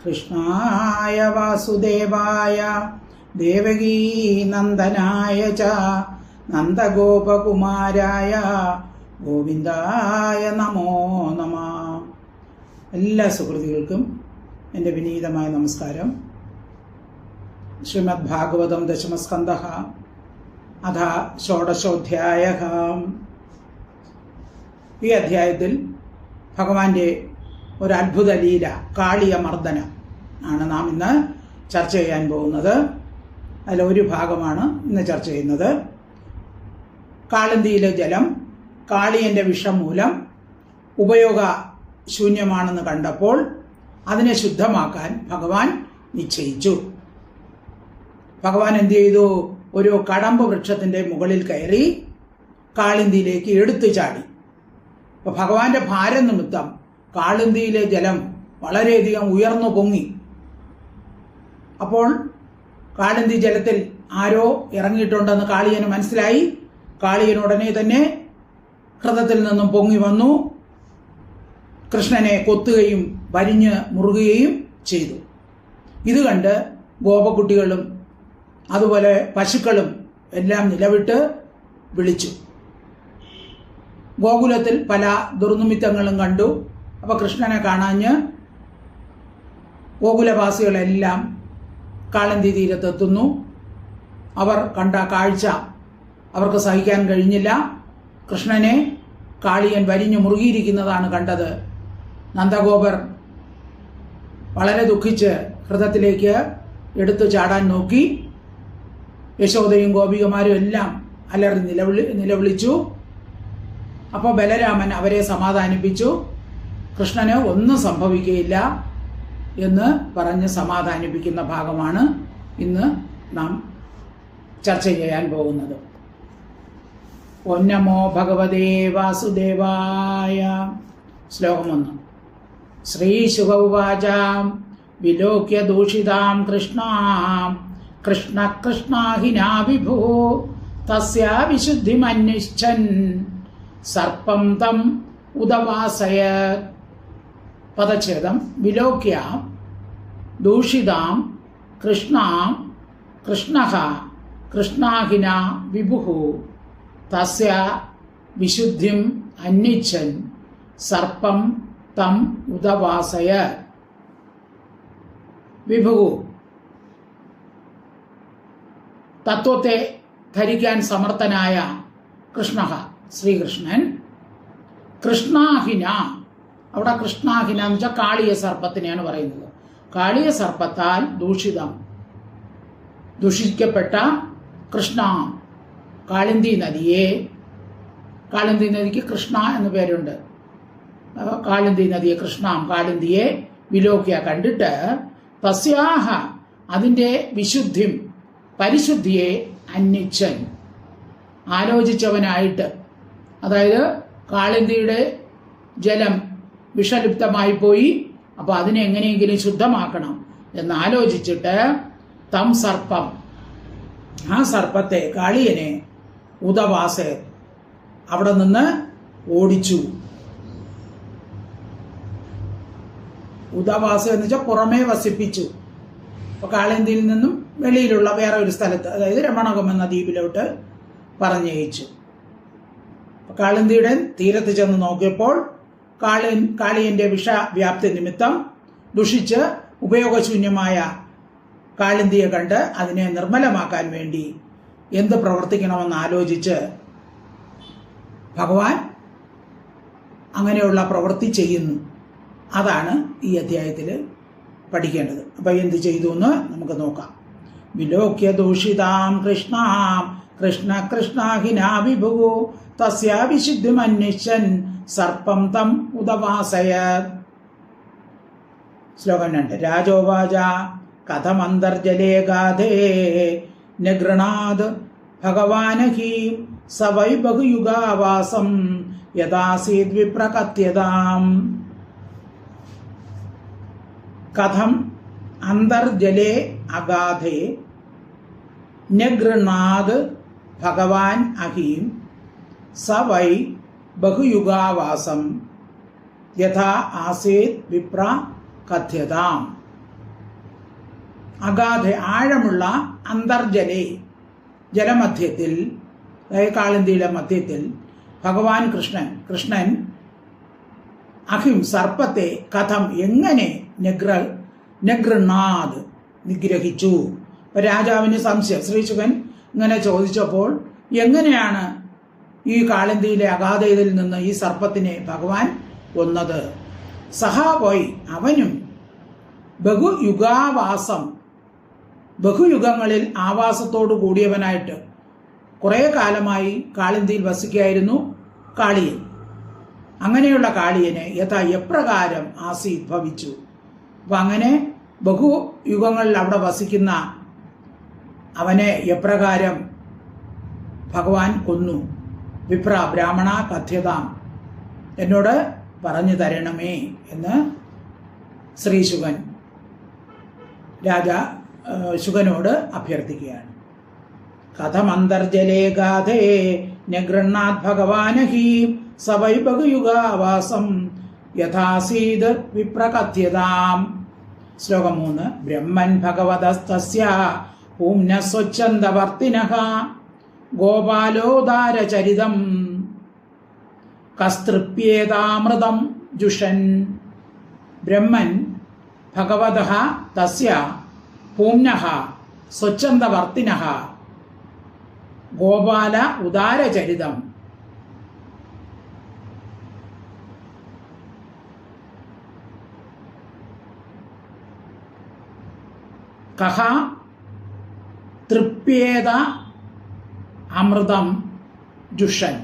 കൃഷ്ണായ വാസുദേവായ ദേവകീ നന്ദനായ ച നന്ദഗോപകുമാരായ ഗോവിന്ദായ നമോ നമ. എല്ലാ സുഹൃത്തുക്കൾക്കും എൻ്റെ വിനീതമായ നമസ്കാരം. ശ്രീമദ് ഭാഗവതം ദശമസ്കന്ധഃ അഥ ഷോഡശോധ്യായഃ. ഈ അധ്യായത്തിൽ ഭഗവാന്റെ ഒരു അത്ഭുത ലീല, കാളിയ മർദ്ദനം ആണ് നാം ഇന്ന് ചർച്ച ചെയ്യാൻ പോകുന്നത്. അതിലൊരു ഭാഗമാണ് ഇന്ന് ചർച്ച ചെയ്യുന്നത്. കാളിന്തിയിലെ ജലം കാളിയന്റെ വിഷം മൂലം ഉപയോഗശൂന്യമാണെന്ന് കണ്ടപ്പോൾ അതിനെ ശുദ്ധമാക്കാൻ ഭഗവാൻ നിശ്ചയിച്ചു. ഭഗവാൻ എന്ത് ചെയ്തു? ഒരു കടമ്പ് വൃക്ഷത്തിന്റെ മുകളിൽ കയറി കാളിന്തിയിലേക്ക് എടുത്തു ചാടി. അപ്പൊ ഭഗവാന്റെ ഭാരം നിമിത്തം കാളിന്തിയിലെ ജലം വളരെയധികം ഉയർന്നു പൊങ്ങി. അപ്പോൾ കാളിന്തി ജലത്തിൽ ആരോ ഇറങ്ങിയിട്ടുണ്ടെന്ന് കാളിയന് മനസ്സിലായി. കാളിയൻ ഉടനെ തന്നെ ഹൃദത്തിൽ നിന്നും പൊങ്ങി വന്നു കൃഷ്ണനെ കൊത്തുകയും വരിഞ്ഞ് മുറുകുകയും ചെയ്തു. ഇത് കണ്ട് ഗോപകുട്ടികളും അതുപോലെ പശുക്കളും എല്ലാം നിലവിട്ട് വിളിച്ചു. ഗോകുലത്തിൽ പല ദുർനിമിത്തങ്ങളും കണ്ടു. അപ്പൊ കൃഷ്ണനെ കാണാഞ്ഞ് ഗോകുലവാസികളെല്ലാം കാളിന്തി തീരത്തെത്തുന്നു. അവർ കണ്ട കാഴ്ച അവർക്ക് സഹിക്കാൻ കഴിഞ്ഞില്ല. കൃഷ്ണനെ കാളിയൻ വരിഞ്ഞു മുറുകിയിരിക്കുന്നതാണ് കണ്ടത്. നന്ദഗോപർ വളരെ ദുഃഖിച്ച് ഹൃദയത്തിലേക്ക് എടുത്തു ചാടാൻ നോക്കി. യശോദയും ഗോപികമാരും എല്ലാം അലറി നിലവിളിച്ചു. അപ്പോൾ ബലരാമൻ അവരെ സമാധാനിപ്പിച്ചു. കൃഷ്ണന് ഒന്നും സംഭവിക്കുകയില്ല എന്ന് പറഞ്ഞ് സമാധാനിപ്പിക്കുന്ന ഭാഗമാണ് ഇന്ന് നാം ചർച്ച ചെയ്യാൻ പോകുന്നത്. ഓം നമോ ഭഗവതേ വാസുദേവായ. ശ്ലോകം 1. ശ്രീശുക ഉവാച വിലോക്യ ദൂഷിതാം കൃഷ്ണാം കൃഷ്ണ കൃഷ്ണാഹിനാ വിഭോ തസ്യാ വിശുദ്ധിമന്വിച്ഛൻ സർപ്പം തം ഉദവാസയത്. പദച്ഛേദം. വിലോക്യ ദൂഷിതാം കൃഷ്ണാം കൃഷ്ണഃ കൃഷ്ണാഹിന വിഭുഃ തസ്യ വിശുദ്ധിം അന്വിച്ഛൻ സർപ്പം തം ഉദവാസയത്. വിഭുഃ തത്വത്തെ ധരിക്കാൻ സമർത്ഥനായ കൃഷ്ണഃ ശ്രീകൃഷ്ണൻ. കൃഷ്ണാഹിന, അവിടെ കൃഷ്ണാഹിന എന്ന് വെച്ചാൽ കാളിയ സർപ്പത്തിനെയാണ് പറയുന്നത്. കാളിയ സർപ്പത്താൽ ദുഷിക്കപ്പെട്ട കൃഷ്ണ കാളിന്തി നദിയെ, കാളിന്തി നദിക്ക് കൃഷ്ണ എന്ന പേരുണ്ട്. കാളിന്തി നദിയെ കൃഷ്ണാം കാളിന്തിയെ വിലോക്യ കണ്ടിട്ട് തസ്യാഹ അതിൻ്റെ വിശുദ്ധിം പരിശുദ്ധിയെ അന്വിച്ഛൻ ആലോചിച്ചവനായിട്ട്, അതായത് കാളിന്തിയുടെ ജലം വിഷലിപ്തമായി പോയി, അപ്പോൾ അതിനെ എങ്ങനെയെങ്കിലും ശുദ്ധമാക്കണം എന്നാലോചിച്ചിട്ട് തം സർപ്പം, ആ സർപ്പത്തെ കാളിയനെ ഉദവാസെ അവിടെ നിന്ന് ഓടിച്ചു. ഉദവാസ എന്ന് വെച്ചാൽ പുറമേ വസിപ്പിച്ചു. അപ്പോൾ കാളിന്തിയിൽ നിന്നും വെളിയിലുള്ള വേറെ ഒരു സ്ഥലത്ത്, അതായത് രമണകം എന്ന ദ്വീപിലോട്ട് പറഞ്ഞയച്ചു. കാളിന്തിയുടെ തീരത്ത് ചെന്ന് നോക്കിയപ്പോൾ കാളിയന്റെ വിഷവ്യാപ്തി നിമിത്തം ദുഷിച്ച് ഉപയോഗശൂന്യമായ കാളിന്തിയെ കണ്ട് അതിനെ നിർമ്മലമാക്കാൻ വേണ്ടി എന്ത് പ്രവർത്തിക്കണമെന്ന് ആലോചിച്ച് ഭഗവാൻ അങ്ങനെയുള്ള പ്രവൃത്തി ചെയ്യുന്നു. അതാണ് ഈ അധ്യായത്തിൽ പഠിക്കേണ്ടത്. അപ്പൊ എന്ത് ചെയ്തു എന്ന് നമുക്ക് നോക്കാം. വിലോക്യ ദൂഷിതാം കൃഷ്ണാം കൃഷ്ണ കൃഷ്ണാഹിനാ വിഭു തസ്യാ വിശുദ്ധിമന്വിച്ഛൻ സർപ്പം തം ഉദവാസയത്. ശ്ലോകം 2. രാജോവാച കഥമന്തർജലേ ഗാധേ നിഗൃണാത് ഭഗവാനഹി സ വൈ ബഹുയുഗാവാസം യഥാസീദ് വിപ്രകത്യതാം. കഥം അന്തർജലേ അഗാധേ നിഗൃണാത് ഭഗവാൻ അഹീം സ വൈ ബഹുയുഗാവാസം യഥാ ആസീത് വിപ്ര കഥ്യതാം. അഗാധ ആഴമുള്ള അന്തർജലെ ജലമധ്യത്തിൽ, അതായത് കാളിന്തിയുടെ മധ്യത്തിൽ ഭഗവാൻ കൃഷ്ണൻ അഹിം സർപ്പത്തെ കഥം എങ്ങനെ നഗൃണാത് നിഗ്രഹിച്ചു. രാജാവിന് സംശയം. ശ്രീശുകൻ ഇങ്ങനെ ചോദിച്ചപ്പോൾ എങ്ങനെയാണ് ഈ കാളിന്തിയിലെ അഗാധയിൽ നിന്ന് ഈ സർപ്പത്തിനെ ഭഗവാൻ കൊന്നത്? സഹാപോയി അവനും ബഹുയുഗാവാസം, ബഹുയുഗങ്ങളിൽ ആവാസത്തോടു കൂടിയവനായിട്ട് കുറേ കാലമായി കാളിന്തിയിൽ വസിക്കുകയായിരുന്നു കാളിയൻ. അങ്ങനെയുള്ള കാളിയനെ എപ്രകാരം ആസീത് ഭവിച്ചു. അപ്പം അങ്ങനെ ബഹുയുഗങ്ങളിൽ അവിടെ വസിക്കുന്ന അവനെ എപ്രകാരം ഭഗവാൻ കൊന്നു. വിപ്ര ബ്രാഹ്മണ കഥ്യതാം, എന്നോട് പറഞ്ഞു തരണമേ എന്ന് ശ്രീശുകൻ ശുകനോട് അഭ്യർത്ഥിക്കുകയാണ്. കഥമന്തർജലേ ഗാധേ നഗൃണാത് ഭഗവാനഹി സവൈ ബഹുയുഗാവാസം യഥാസീത് വിപ്രകഥ്യതാം. ശ്ലോകം 3. ബ്രഹ്മൻ ഭഗവതസ്തസ്യ പൂംന സ്വച്ഛന്ദവർത്തിനഃ ഗോപാലോദാരചരിതം കസ്തൃപ്യേതാമൃതം ജുഷൻ. ബ്രഹ്മൻ ഭഗവതഃ തസ്യ പൂംനഃ സ്വച്ഛന്ദവർത്തിനഃ ഗോപാല ഉദാരചരിതം കഹ തൃപ്യേത അമൃതം ജുഷൻ.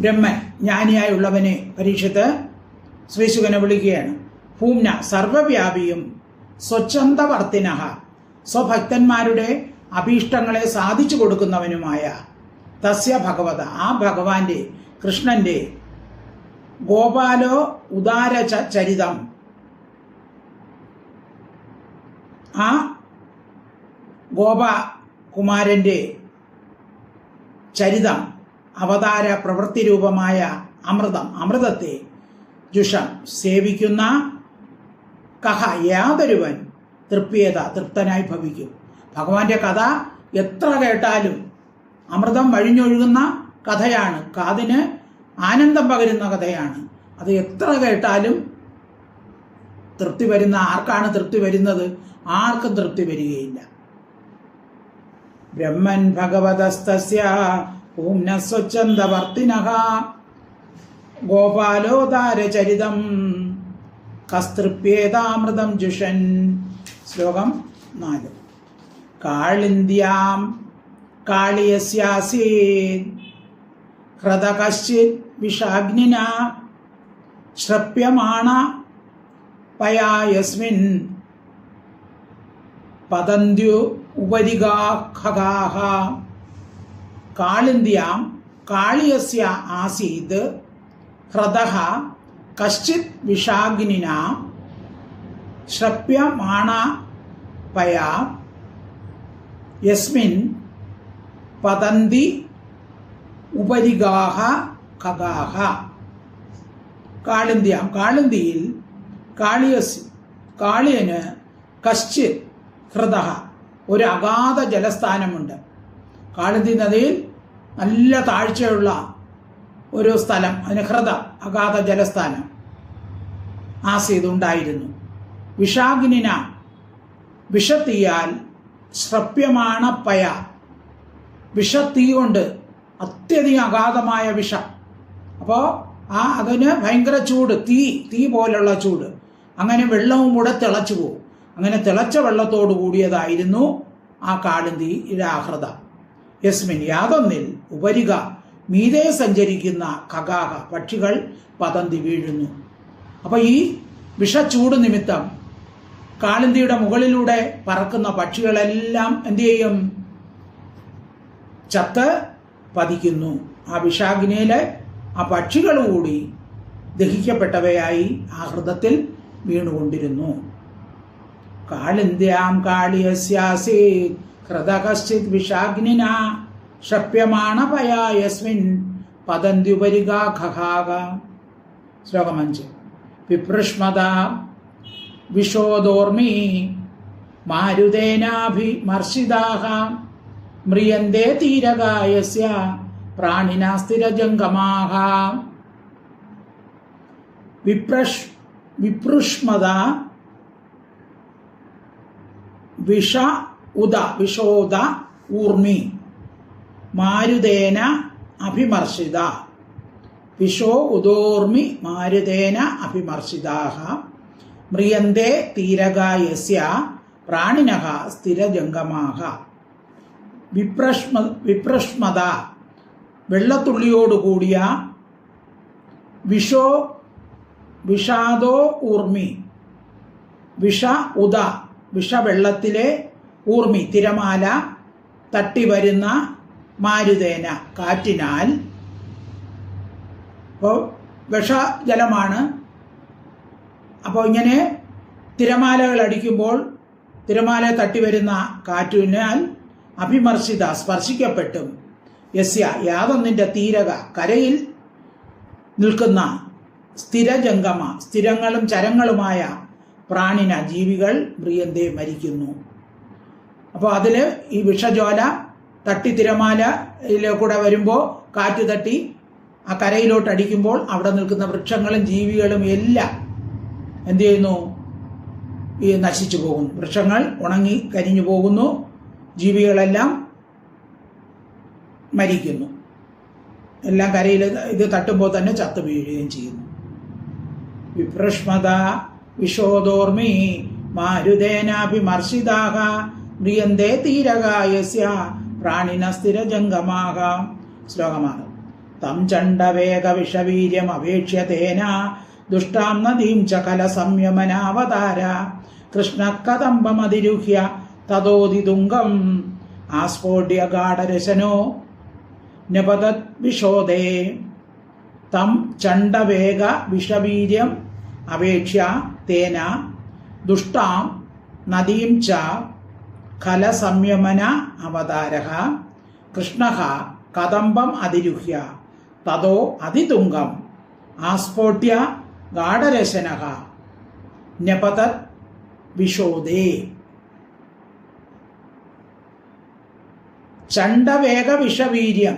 ബ്രഹ്മൻ ജ്ഞാനിയായുള്ളവനെ പരീക്ഷത്ത് ശ്രീശുകനെ വിളിക്കുകയാണ്. പൂംന സർവവ്യാപിയും സ്വച്ഛന്ദവർത്തിനഃ സ്വഭക്തന്മാരുടെ അഭീഷ്ടങ്ങളെ സാധിച്ചു കൊടുക്കുന്നവനുമായ തസ്യ ഭഗവത ആ ഭഗവാന്റെ കൃഷ്ണന്റെ ഗോപാലോ ഉദാര ചരിതം ആ ഗോപകുമാരന്റെ ചരിതം അവതാര പ്രവൃത്തി രൂപമായ അമൃതത്തെ ജുഷം സേവിക്കുന്ന കഹ യാതൊരുവൻ തൃപ്തനായി ഭവിക്കും. ഭഗവാന്റെ കഥ എത്ര കേട്ടാലും അമൃതം വഴിഞ്ഞൊഴുകുന്ന കഥയാണ്, കാതിന് ആനന്ദം പകരുന്ന കഥയാണ്. അത് എത്ര കേട്ടാലും തൃപ്തി വരുന്ന ആർക്കാണ് തൃപ്തി വരുന്നത്? ആർക്കും തൃപ്തി വരികയില്ല. ബ്രഹ്മൻ ഭഗവതസ്തസ്യ പൂംന സ്വച്ഛന്ദവർത്തിനഃ ഗോപാലോദാരചരിതം കസ്തൃപ്യേതാമൃതം ജുഷൻ. ശ്ലോകം 4. കാളിന്ദ്യാം കാളിയസ്യാസീത് ഹൃദ കശ്ചിത് വിഷാഗ്നിന ശ്രപ്യമാണ പയാ യസ്മിൻ പതന്ത്യോ ഉപരിഗാഖഗാഃ. കാളിന്ദ്യാം കാളിയസ്യ ആസീത് ഹൃദഃ കശ്ചിത് വിഷാഗ്നിന ശ്രപ്യമാണ പയാ യസ്മിൻ പതന്തി ഉപരിഗാഃ ഖഗാഃ. കാളിന്ദ്യാം കാളിന്തിയിൽ കാളിയന് കശ്ചിത് ഹൃദഃ ഒരു അഗാധ ജലസ്ഥാനമുണ്ട്. കാളിന്തി നദിയിൽ നല്ല താഴ്ചയുള്ള ഒരു സ്ഥലം, അതിന് ഹൃദ അഗാധ ജലസ്ഥാനം ആസീത് ഉണ്ടായിരുന്നു. വിഷാഗ്നിന വിഷത്തീയാൽ ശ്രപ്യമാണ പയ വിഷത്തീ കൊണ്ട് അത്യധികം അഗാധമായ വിഷം. അപ്പോൾ അതിന് ഭയങ്കര ചൂട്, തീ പോലുള്ള ചൂട്. അങ്ങനെ വെള്ളവും കൂടെ തിളച്ചു പോകും. അങ്ങനെ തിളച്ച വെള്ളത്തോട് കൂടിയതായിരുന്നു ആ കാളിന്തിയുടെ ആഹൃത. യസ്മിൻ യാതൊന്നിൽ ഉപരിക മീതെ സഞ്ചരിക്കുന്ന ഖഗാഹ പക്ഷികൾ പതന്തി വീഴുന്നു. അപ്പൊ ഈ വിഷച്ചൂട് നിമിത്തം കാളിന്തിയുടെ മുകളിലൂടെ പറക്കുന്ന പക്ഷികളെല്ലാം എന്തു ചെയ്യും? ചത്ത് പതിക്കുന്നു. ആ വിഷാഗ്നിയിലെ ആ പക്ഷികൾ കൂടി ദഹിക്കപ്പെട്ടവയായി ആ ഹൃദത്തിൽ വീണുകൊണ്ടിരുന്നു. കാളിന്ദ്യാം കാളിയസ്യാസീത് ഹൃദ കശ്ചിത് വിഷാഗ്നിന ഷപ്യമാണപയാ യസ്മിൻ പതന്ത്യുപരിഗാഖാഗ. ശ്ലോകം 5. വിപ്രഷ്മത വിശോദോർമി മാരുതേനാഭിമർശിതാഃ മ്രിയന്തേ തീരകായസ്യ പ്രാണിനാ സ്ഥിരജംഗമാഃ. വിപ്രഷ്മത വിശോദ ഊർമി മാരുതേന അഭിമർശിത. വിശോ ഉദോർമി മാരുതേന അഭിമർശിതാഃ മ്രിയന്തേ തീരകായസ്യ പ്രാണിനഃ സ്ഥിരജംഗമാഃ. വിപ്രഷ്മത വെള്ളത്തുള്ളിയോടുകൂടിയ വിഷാദോ ഊർമി വിഷവെള്ളത്തിലെ ഊർമി തിരമാല തട്ടിവരുന്ന മാരുതേന കാറ്റിനാൽ. അപ്പോൾ വിഷജലമാണ്. അപ്പോൾ ഇങ്ങനെ തിരമാലകൾ അടിക്കുമ്പോൾ തിരമാല തട്ടിവരുന്ന കാറ്റിനാൽ അഭിമർശിത സ്പർശിക്കപ്പെട്ടും യസ്യ യാതൊന്നിൻ്റെ തീരക കരയിൽ നിൽക്കുന്ന സ്ഥിരജംഗമ സ്ഥിരങ്ങളും ചരങ്ങളുമായ പ്രാണിന ജീവികൾ മ്രിയന്തേ മരിക്കുന്നു. അപ്പോൾ അതിൽ ഈ വിഷജ്വാല തട്ടി തിരമാലയിലൂടെ വരുമ്പോൾ കാറ്റ് തട്ടി ആ കരയിലോട്ട് അടിക്കുമ്പോൾ അവിടെ നിൽക്കുന്ന വൃക്ഷങ്ങളും ജീവികളും എല്ലാം എന്ത് ചെയ്യുന്നു? ഈ നശിച്ചു പോകുന്നു. വൃക്ഷങ്ങൾ ഉണങ്ങി കരിഞ്ഞു പോകുന്നു, ജീവികളെല്ലാം മരിക്കുന്നു. എല്ലാം കരയിൽ ഇത് തട്ടുമ്പോൾ തന്നെ ചത്തു വീഴുകയും ചെയ്യുന്നു. വിപ്രഷ്മത വിശോദോർമി മാരുതേനാഭിമർശിതാഃ മ്രിയന്തേ തീരകായസ്യ പ്രാണിന സ്ഥിരജംഗമാഃ. ശ്ലോകമാണ്. തം ചണ്ഡവേഗ വിഷവീര്യം അപേക്ഷ്യ തേന ദുഷ്ടാം നദീം ച കലസംയമനാവതാര കൃഷ്ണ കദംബമതിരുഹ്യ തതോദിതുംഗം ആസ്ഫോട്യ ഗാഢരശനോ നപതത് വിശോദേ. തം ചണ്ഡവേഗ വിഷവീര്യം അപേക്ഷ്യ തേന ദുഷ്ടാം നദീം ച ഖലസംയമന അവതാരഃ കൃഷ്ണഃ കദംബം അതിരുഹ്യ തതോ അതിതുംഗം ആസ്ഫോട്യ ഗാഢരശനഃ നപതത് വിശോദേ. ചണ്ഡവേഗ വിഷവീര്യം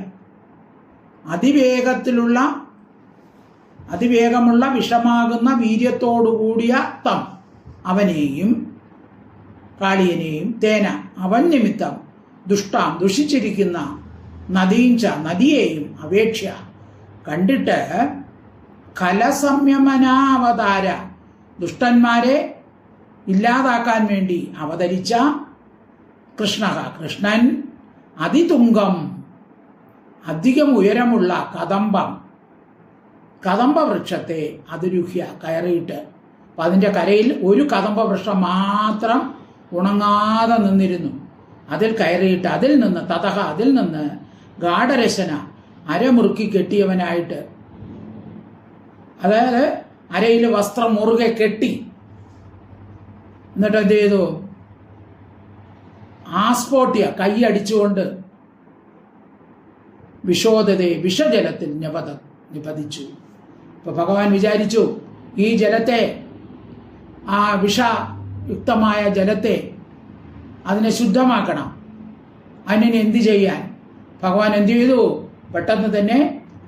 അതിവേഗമുള്ള വിഷമാകുന്ന വീര്യത്തോടുകൂടിയ തം അവനെയും കാളിയനെയും തേന അവൻ നിമിത്തം ദുഷ്ടാം ദുഷിച്ചിരിക്കുന്ന നദീഞ്ച നദിയെയും അപേക്ഷ കണ്ടിട്ട് ഖലസംയമനാവതാര ദുഷ്ടന്മാരെ ഇല്ലാതാക്കാൻ വേണ്ടി അവതരിച്ച കൃഷ്ണൻ അതിതുംഗം അധികം ഉയരമുള്ള കദംബ വൃക്ഷത്തെ അതിരുഹ്യ കയറിയിട്ട്. അപ്പം അതിൻ്റെ കരയിൽ ഒരു കദംബ വൃക്ഷം മാത്രം ഉണങ്ങാതെ നിന്നിരുന്നു. അതിൽ കയറിയിട്ട് അതിൽ നിന്ന് ഗാഢരശന അരമുറുക്കി കെട്ടിയവനായിട്ട്, അതായത് അരയിൽ വസ്ത്രം മുറുകെ കെട്ടി, എന്നിട്ട് എന്ത് ചെയ്തു? ആസ്ഫോട്യ കൈയടിച്ചുകൊണ്ട് വിശോദതയെ വിഷജലത്തിൽ നിപതിച്ചു. ഇപ്പൊ ഭഗവാൻ വിചാരിച്ചു ഈ ജലത്തെ, ആ വിഷയുക്തമായ ജലത്തെ അതിനെ ശുദ്ധമാക്കണം. അതിനെ എന്ത് ചെയ്യാൻ? ഭഗവാൻ എന്ത് ചെയ്തു? പെട്ടെന്ന് തന്നെ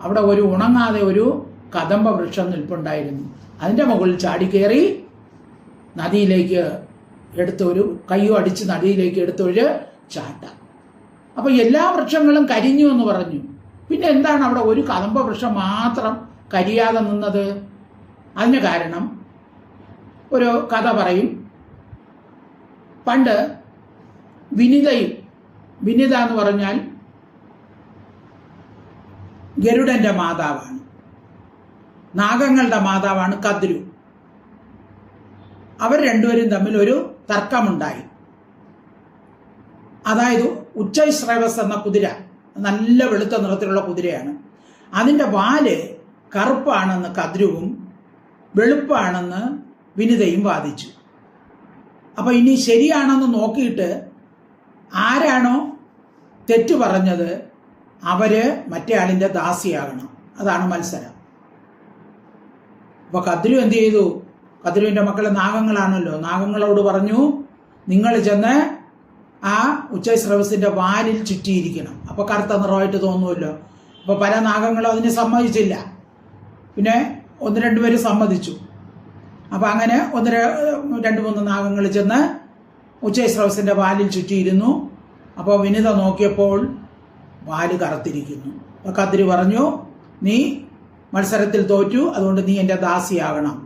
അവിടെ ഒരു ഉണങ്ങാതെ ഒരു കദംബ വൃക്ഷം നിൽപ്പുണ്ടായിരുന്നു. അതിൻ്റെ മുകളിൽ ചാടിക്കയറി നദിയിലേക്ക് എടുത്തൊരു കയ്യോ അടിച്ച് നദിയിലേക്ക് എടുത്തൊരു ചാട്ട. അപ്പോൾ എല്ലാ വൃക്ഷങ്ങളും കരിഞ്ഞു എന്ന് പറഞ്ഞു. പിന്നെ എന്താണ് അവിടെ ഒരു കദംബ വൃക്ഷം മാത്രം കരിയാതെ നിന്നത്? അതിന് കാരണം ഒരു കഥ പറയും. പണ്ട് വിനിത എന്ന് പറഞ്ഞാൽ ഗരുഡന്റെ മാതാവാണ്, നാഗങ്ങളുടെ മാതാവാണ് കദ്രു. അവർ രണ്ടുപേരും തമ്മിൽ ഒരു തർക്കമുണ്ടായി. അതായത് ഉച്ചൈശ്രവസ് എന്ന കുതിര, നല്ല വെളുത്ത നിറത്തിലുള്ള കുതിരയാണ്. അതിൻ്റെ വാല് കറുപ്പാണെന്ന് കദ്രുവും വെളുപ്പാണെന്ന് വിനിതയും വാദിച്ചു. അപ്പോൾ ഇനി ശരിയാണെന്ന് നോക്കിയിട്ട് ആരാണോ തെറ്റു പറഞ്ഞത് അവര് മറ്റേ ആളിന്റെ ദാസിയാകണം. അതാണ് മത്സരം. അപ്പൊ കദ്രു എന്ത് ചെയ്തു? കദ്രുവിന്റെ മക്കളെ നാഗങ്ങളാണല്ലോ. നാഗങ്ങളോട് പറഞ്ഞു, നിങ്ങൾ ചെന്ന് ആ ഉച്ചസ്രവസിന്റെ വാലിൽ ചുറ്റിയിരിക്കണം. അപ്പൊ കറുത്ത നിറമായിട്ട് തോന്നുമല്ലോ. അപ്പൊ പല നാഗങ്ങളും അതിന് സമ്മതിച്ചില്ല. പിന്നെ 1-2 പേര് സമ്മതിച്ചു. അപ്പൊ അങ്ങനെ 2-3 നാഗങ്ങൾ ചെന്ന് ഉച്ചസ്രവസിന്റെ വാലിൽ ചുറ്റിയിരുന്നു. അപ്പോൾ വിനിത നോക്കിയപ്പോൾ വാല് കറുത്തിരിക്കുന്നു. അപ്പൊ കദ്രു പറഞ്ഞു, നീ മത്സരത്തിൽ തോറ്റു, അതുകൊണ്ട് നീ എൻ്റെ ദാസിയാകണം.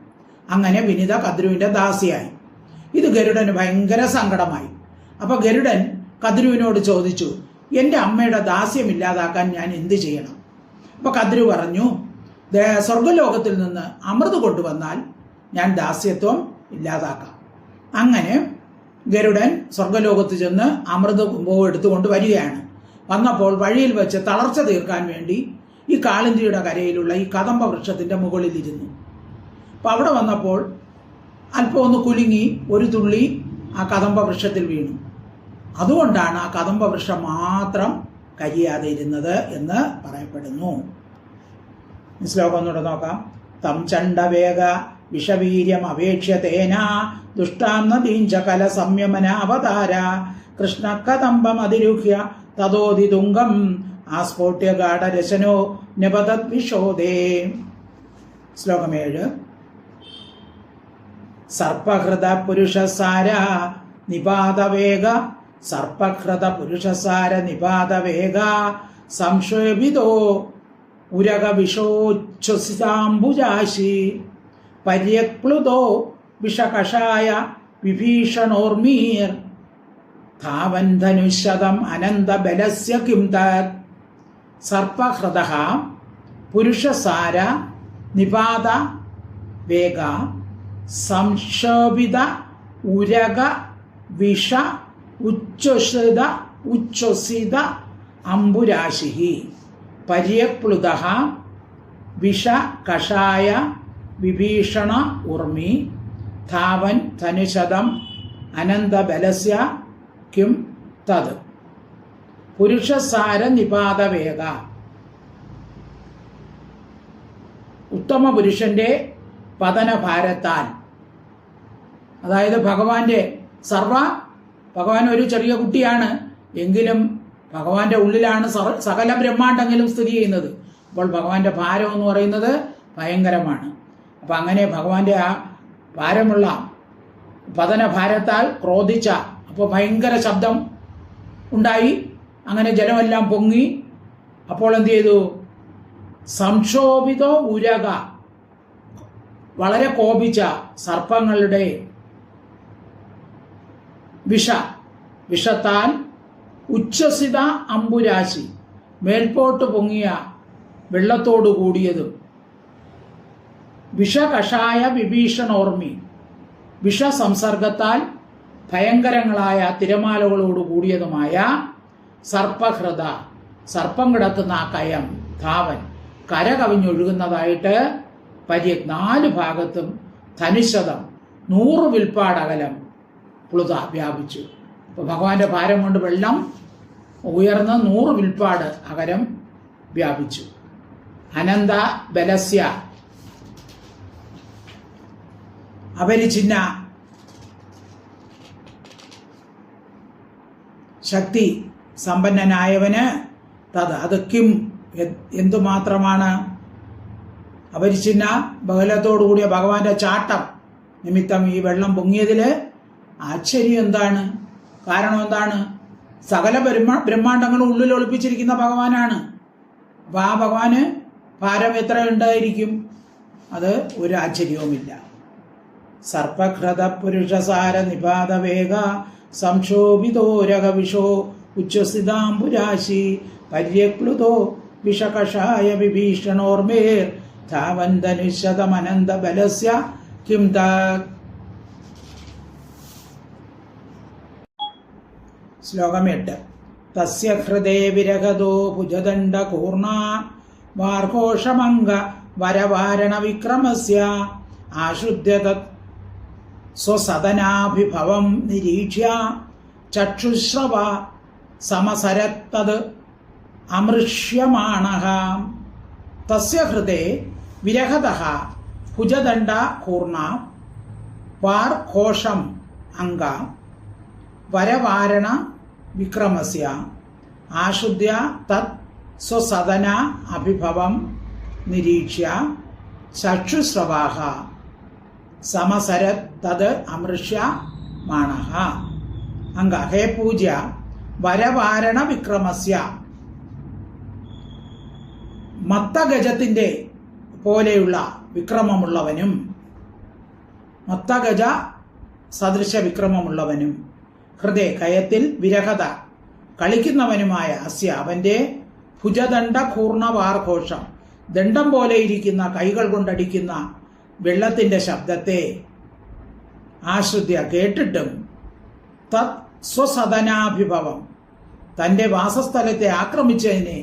അങ്ങനെ വിനിത കദ്രുവിന്റെ ദാസിയായി. ഇത് ഗരുഡന് ഭയങ്കര സങ്കടമായി. അപ്പൊ ഗരുഡൻ കദ്രുവിനോട് ചോദിച്ചു, എൻ്റെ അമ്മയുടെ ദാസ്യം ഇല്ലാതാക്കാൻ ഞാൻ എന്ത് ചെയ്യണം? അപ്പൊ കദ്രു പറഞ്ഞു, സ്വർഗലോകത്തിൽ നിന്ന് അമൃത് കൊണ്ടുവന്നാൽ ഞാൻ ദാസ്യത്വം ഇല്ലാതാക്കാം. അങ്ങനെ ഗരുഡൻ സ്വർഗലോകത്ത് ചെന്ന് അമൃത് എടുത്തുകൊണ്ട് വരികയാണ്. വന്നപ്പോൾ വഴിയിൽ വെച്ച് തളർച്ച തീർക്കാൻ വേണ്ടി ഈ കാളിന്തിയുടെ കരയിലുള്ള ഈ കദംബ വൃക്ഷത്തിന്റെ മുകളിലിരുന്നു. അപ്പൊ അവിടെ വന്നപ്പോൾ അല്പം ഒന്ന് കുലുങ്ങി ഒരു തുള്ളി ആ കദംബ വൃക്ഷത്തിൽ വീണു. അതുകൊണ്ടാണ് ആ കദംബ വൃക്ഷം മാത്രം കരിയാതെ ഇരുന്നത് എന്ന് പറയപ്പെടുന്നു. ശ്ലോകം ഒന്നുകൂടെ നോക്കാം. തം ചണ്ഡവേഗ വിഷവീര്യം അപേക്ഷ്യതേന ദുഷ്ടാം നദീഞ്ച കല സംയമന അവതാര കൃഷ്ണ കദംബമതിരുഹ്യ തതോതി തുംഗം ആസ്ഫോട്യ ഗാഢരശനോ നപതദ്വിഷോദേ. ശ്ലോകം 7. സർപ്പഹൃത പുരുഷസാര നിപാതവേഗ സർപ്പഹൃത പുരുഷസാര നിപാതവേഗ സംക്ഷേപിതോ ഉരകവിഷോച്ഛ്വസിതാംബുജാശി പര്യക്ലുതോ വിഷകഷായ വിഭീഷണോർമീർ ധാവൻ ധനുശതം അനന്തബലസ്യ കിം തത്. സർപ്പഹൃദഃ പുരുഷസാര നിപാത വേഗ സംക്ഷോഭിത ഉരക വിഷ ഉച്ഛ്വസിത അംബുരാശി പര്യപ്ലുതഃ വിഷ കഷായ വിഭീഷണ ഉർമി ധാവൻ ധനുശതം അനന്തബലസ്യ കിം തത്. പുരുഷസാര നിപാത വേഗ, ഉത്തമ പുരുഷന്റെ പതനഭാരത്താൽ, അതായത് ഭഗവാൻ ഒരു ചെറിയ കുട്ടിയാണ് എങ്കിലും ഭഗവാന്റെ ഉള്ളിലാണ് സകല ബ്രഹ്മാണ്ടങ്ങളും സ്ഥിതി ചെയ്യുന്നത്. അപ്പോൾ ഭഗവാന്റെ ഭാരം എന്ന് പറയുന്നത് ഭയങ്കരമാണ്. അപ്പൊ അങ്ങനെ ഭഗവാന്റെ ആ ഭാരമുള്ള പതനഭാരത്താൽ ക്രോധിച്ച, അപ്പോൾ ഭയങ്കര ശബ്ദം ഉണ്ടായി. അങ്ങനെ ജലമെല്ലാം പൊങ്ങി. അപ്പോൾ എന്ത് ചെയ്തു? സംക്ഷോഭിതോ ഉരക, വളരെ കോപിച്ച സർപ്പങ്ങളുടെ വിഷത്താൽ ഉച്ഛ്വസിത അംബുരാശി, മേൽപോട്ട് പൊങ്ങിയ വെള്ളത്തോടു കൂടിയതും വിഷകഷായ വിഭീഷണോർമി, വിഷസംസർഗത്താൽ ഭയങ്കരങ്ങളായ തിരമാലകളോട് കൂടിയതുമായ സർപ്പഹൃദ, സർപ്പം കിടക്കുന്ന ആ കയം, ധാവൻ കര കവിഞ്ഞൊഴുകുന്നതായിട്ട് 4 ഭാഗത്തും ധനുശതം 100 വിൽപ്പാടകലം പ്ലുത വ്യാപിച്ചു. അപ്പോൾ ഭഗവാന്റെ ഭാരം കൊണ്ട് വെള്ളം ഉയർന്ന് 100 വിൽപ്പാട് അകലം വ്യാപിച്ചു. അനന്ത ബലസ്യ, അപരിഛിന്ന ശക്തി സമ്പന്നനായവന് അത് കിം, എന്തുമാത്രമാണ്? അപരിഛിന്ന ബഹലത്തോടുകൂടിയ ഭഗവാന്റെ ചാട്ടം നിമിത്തം ഈ വെള്ളം പൊങ്ങിയതിൽ ആശ്ചര്യം എന്താണ്? കാരണം എന്താണ്? സകല ബ്രഹ്മാണ്ടങ്ങളും ഉള്ളിൽ ഒളിപ്പിച്ചിരിക്കുന്ന ഭഗവാനാണ്. അപ്പൊ ആ ഭഗവാന് ഭാരം എത്ര ഉണ്ടായിരിക്കും? അത് ഒരു ആശ്ചര്യവുമില്ല. സർപ്പഹൃത പുരുഷസാര നിപാത വേഗ സംക്ഷോഭിതോ രകവിഷോ ഉച്ഛ്വസിതാംബുരാശി പര്യക്ലുതോ വിഷകഷായ വിഭീഷണോർമേർ ധാവൻ ധനുശതമനന്ത ബലസ്യ കിം തത്. ശ്ലോകം 8. തസ്യ ഹൃദേ വിരഹദോ ഭുജദണ്ഡകൂർണ വാർഘോഷമംഗ വരവാരണ വിക്രമസ്യ ആശ്രുദ്യ തത് സ്വസദനാഭിഭവം നിരീക്ഷ്യ ചക്ഷുശ്രവ സമസരത്തത് അമൃഷ്യമാണഃ തസ്യ ഹൃദേ വിരഹതഃ ഭുജദണ്ഡ കൂർണ വാർഘോഷം അംഗ വരവാരണ വിക്രമസ്യ ആശുദ്ധ്യ തത് സ്വസദന അഭിഭവം നിരീക്ഷ്യ ചക്ഷുശ്രവാഃ സമസരത് തത് അമൃഷ്യമാണഃ അംഗ. ഹേ പൂജ്യ, വരവാരണ വിക്രമസ്യ, മത്തഗജത്തിന്റെ പോലെയുള്ള വിക്രമമുള്ളവനും മത്തഗജ സദൃശ വിക്രമമുള്ളവനും ഹൃദയ കയത്തിൽ വിരഹത കളിക്കുന്നവനുമായ അസ്യ അവന്റെ ഭുജദണ്ഡ കൂർണവാർഘോഷം ദണ്ഡം പോലെ ഇരിക്കുന്ന കൈകൾ കൊണ്ടടിക്കുന്ന വെള്ളത്തിന്റെ ശബ്ദത്തെ ആശ്രിത്യ കേട്ടിട്ടും തത് സ്വസദനാഭിഭവം തന്റെ വാസസ്ഥലത്തെ ആക്രമിച്ചതിനെ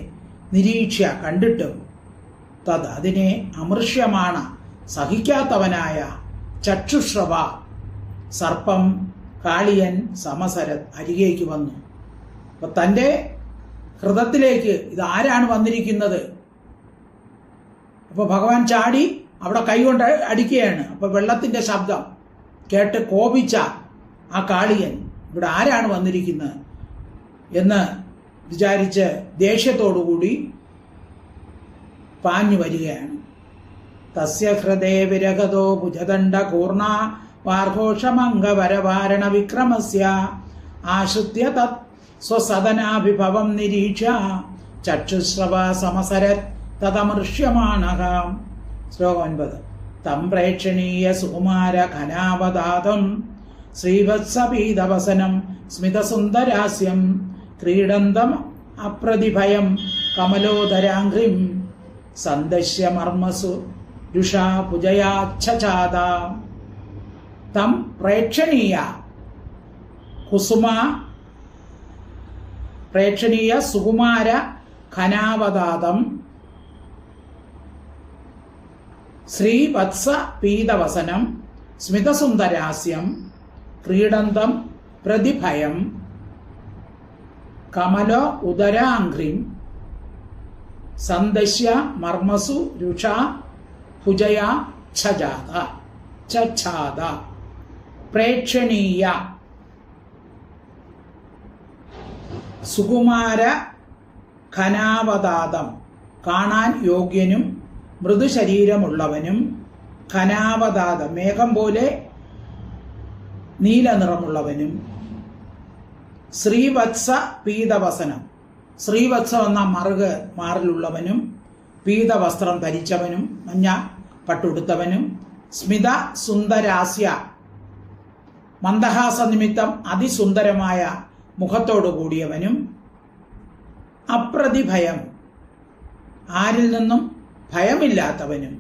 നിരീക്ഷ കണ്ടിട്ടും തത് അതിനെ അമൃഷ്യമാണ് സഹിക്കാത്തവനായ ചക്ഷുശ്രവ സർപ്പം കാളിയൻ സമസരത് അരികേക്ക് വന്നു. അപ്പൊ തന്റെ ഹൃദയത്തിലേക്ക് ഇത് ആരാണ് വന്നിരിക്കുന്നത്? അപ്പൊ ഭഗവാൻ ചാടി അവിടെ കൈകൊണ്ട് അടിക്കുകയാണ്. അപ്പൊ വെള്ളത്തിന്റെ ശബ്ദം കേട്ട് കോപിച്ച ആ കാളിയൻ ഇവിടെ ആരാണ് വന്നിരിക്കുന്നത് എന്ന് വിചാരിച്ച് ദേഷ്യത്തോടുകൂടി പാഞ്ഞു വരികയാണ്. തസ്യ ഹൃദയ വിരഗതോ ഭുജദണ്ഡ കൂർണ വാർഘോഷമംഗവരവാരണ വിക്രമസ്യ ആശ്രിത്യ തത് സ്വസദനാഭിഭവം നിരീക്ഷ ചക്ഷുശ്രവ സമസരത് തദമൃഷ്യമാണഃ. ശ്ലോകം 9. തം പ്രേക്ഷണീയ സുകുമാര ഘനാവതാതം ശ്രീവത്സപീതവസനം സ്മിതസുന്ദരാസ്യം ക്രീഡന്തം അപ്രതിഭയം കമലോദരാംഘ്രിം സന്ദശ്യ മർമ്മസു രുഷാ പുജയാച്ഛചാദ. തം പ്രേക്ഷണീയ സുകുമാര ഘനാവതാതം ശ്രീവത്സ പീതവസനം സ്മിതസുന്ദരാസ്യം ക്രീഡന്തം പ്രതിഭയം കമല ഉദരാംഘ്രിം സന്ദശ്യ മർമ്മസു രുഷാ ഭുജയാ ഛഛാദ. പ്രേക്ഷണീയ സുകുമാര ഘനാവതാതം കാണാൻ യോഗ്യനും മൃദുശരീരമുള്ളവനും ഘനാവതാതം മേഘം പോലെ നീല നിറമുള്ളവനും ശ്രീവത്സ പീതവസനം ശ്രീവത്സം എന്ന മറുക് മാറിലുള്ളവനും പീതവസ്ത്രം ധരിച്ചവനും മഞ്ഞ പട്ടുടുത്തവനും സ്മിത സുന്ദരാസ്യ മന്ദഹാസ നിമിത്തം അതിസുന്ദരമായ മുഖത്തോടു കൂടിയവനും അപ്രതിഭയം ആരിൽ നിന്നും ഭയമില്ലാത്തവനും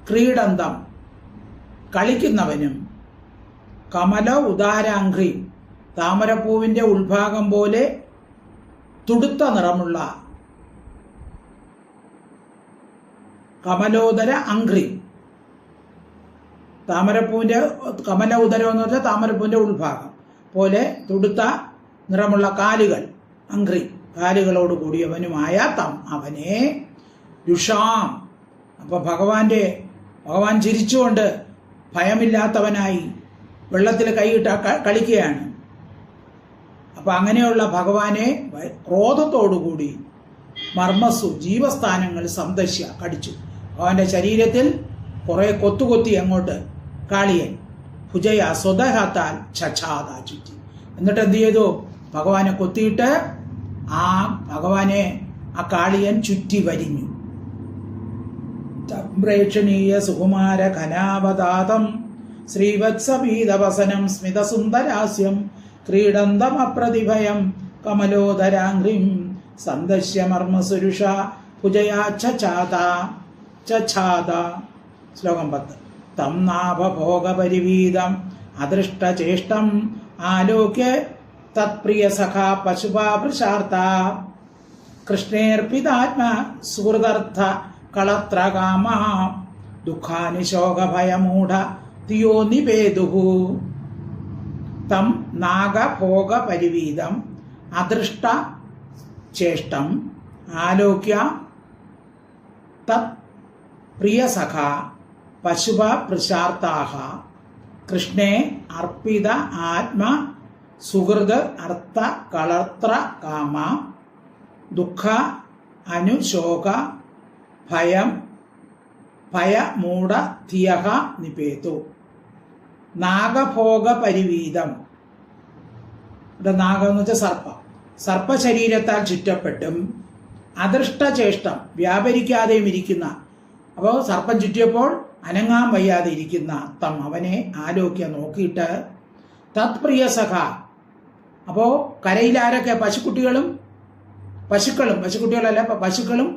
ക്രീഡന്തം കളിക്കുന്നവനും കമല ഉദാരാംഘ്രി താമരപ്പൂവിന്റെ ഉൾഭാഗം പോലെ തുടുത്ത നിറമുള്ള കമലോദര അംഘ്രി. താമരപ്പൂവിന്റെ കമല ഉദരം എന്ന് പറഞ്ഞാൽ താമരപ്പൂവിന്റെ ഉൾഭാഗം പോലെ തുടുത്ത നിറമുള്ള കാലുകൾ അംഘ്രി കാലുകളോട് കൂടിയവനുമായ തം അവനെ രുഷാം. അപ്പൊ ഭഗവാൻ ചിരിച്ചുകൊണ്ട് ഭയമില്ലാത്തവനായി വെള്ളത്തിൽ കൈയിട്ട് കളിക്കുകയാണ്. അപ്പൊ അങ്ങനെയുള്ള ഭഗവാനെ ക്രോധത്തോടുകൂടി മർമ്മസു ജീവസ്ഥാനങ്ങൾ സന്ദശ്യ കടിച്ചു. അവന്റെ ശരീരത്തിൽ കുറെ കൊത്തുകൊത്തി അങ്ങോട്ട് കാളിയൻ ഭുജയ സ്വതഹത്താൽ ഛഛാദ ചുറ്റി. എന്നിട്ട് എന്ത് ചെയ്തു? ഭഗവാനെ കൊത്തിയിട്ട് ഭഗവാനെ ആ കാളിയൻ ചുറ്റി വരിഞ്ഞു. പ്രേക്ഷണീയ സുകുമാര ഘനാവതാതം ശ്രീവത്സപീതവസനം സ്മിതസുന്ദരാസ്യം ക്രീഡന്തം അപ്രതിഭയം കമലോദരാംഘ്രിം സന്ദശ്യ മർമ്മസുരുഷ ഭുജയാ ഛഛാദ. ശ്ലോകം 10. തം നാഭഭോഗപരിവീതം അദൃഷ്ടചേഷ്ടം ആലോക്യ തത്പ്രിയ സഖാ പശുപാപൃശാർത്ത കൃഷ്ണേർപ്പിതാത്മ സുഹൃദർത്ഥ കളത്രകാമ ദുഃഖാനി ശോകഭയമൂഢ തിയോ നിവേദുഹു. തം നാഗഭോഗപരിവീതം അദൃഷ്ട ചേഷ്ടം ആലോക്യ തത് പ്രിയസഖ പശുപ പ്രശാർത്താഹ കൃഷ്ണേ അർപ്പിത ആത്മ സുഹൃത് അർത്ഥ കളത്ര കാമ ദുഃഖ അനുശോക ഭയം ഭയമൂഢ ധിയഹ നിപേതു. നാഗഭോഗ പരിവീതം. ഇവിടെ നാഗം എന്ന് വെച്ചാൽ സർപ്പശരീരത്താൽ ചുറ്റപ്പെട്ടും അദൃഷ്ടചേഷ്ടം വ്യാപരിക്കാതെയും ഇരിക്കുന്ന, അപ്പോൾ സർപ്പം ചുറ്റിയപ്പോൾ അനങ്ങാൻ വയ്യാതെ ഇരിക്കുന്ന അവനെ ആലോക്യ നോക്കിയിട്ട് തത്പ്രിയസഖ. അപ്പോൾ കരയിലാരൊക്കെ? പശുക്കുട്ടികളല്ല, പശുക്കളും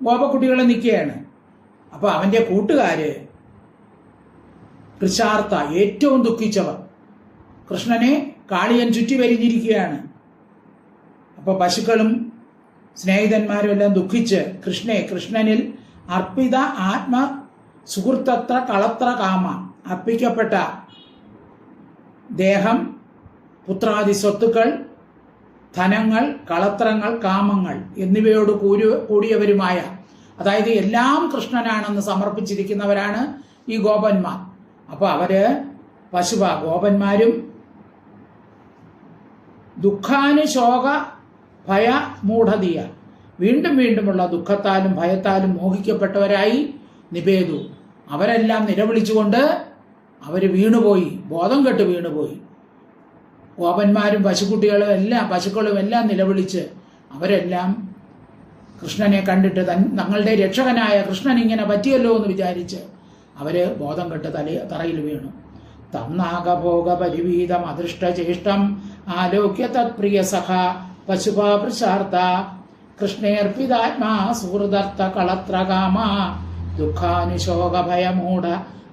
ഗോപക്കുട്ടികളും നിൽക്കുകയാണ്. അപ്പോൾ അവൻ്റെ കൂട്ടുകാര് കൃശാർത്ത, ഏറ്റവും ദുഃഖിച്ചവർ, കൃഷ്ണനെ കാളിയൻ ചുറ്റി വരിഞ്ഞിരിക്കുകയാണ്. അപ്പോൾ പശുക്കളും സ്നേഹിതന്മാരും എല്ലാം ദുഃഖിച്ച് കൃഷ്ണനിൽ അർപ്പിത ആത്മ സുഹൃത്തത്ര കളത്ര കാമ, അർപ്പിക്കപ്പെട്ട ദേഹം, പുത്രാദി സ്വത്തുക്കൾ, ധനങ്ങൾ, കളത്രങ്ങൾ, കാമങ്ങൾ എന്നിവയോട് കൂടിയവരുമായ, അതായത് എല്ലാം കൃഷ്ണനാണെന്ന് സമർപ്പിച്ചിരിക്കുന്നവരാണ് ഈ ഗോപന്മാർ. അപ്പോൾ അവര് ഗോപന്മാരും ദുഃഖാനുശോക ഭയ മൂഢതീയ, വീണ്ടും വീണ്ടുമുള്ള ദുഃഖത്താലും ഭയത്താലും മോഹിക്കപ്പെട്ടവരായി നിവേദു. അവരെല്ലാം നിലവിളിച്ചുകൊണ്ട് അവർ വീണുപോയി, ബോധം കെട്ട് വീണുപോയി. ഗോപന്മാരും പശുക്കളും എല്ലാം നിലവിളിച്ച് അവരെല്ലാം കൃഷ്ണനെ കണ്ടിട്ട് തങ്ങളുടെ രക്ഷകനായ കൃഷ്ണൻ ഇങ്ങനെ പറ്റിയല്ലോ എന്ന് വിചാരിച്ച് അവര് ബോധം കെട്ട് തറയിൽ വീണു. തം നാഗഭോഗ പരിവീതം അദൃഷ്ടചേഷ്ടം ആലോക്യ തത്പ്രിയ സഖ പശുപാ പ്രശാർത്ത കൃഷ്ണേർപ്പിതാത്മാ സുഹൃദർത്ഥ കളത്ര കാമ ദുഃഖാനുശോക ഭയമൂഢ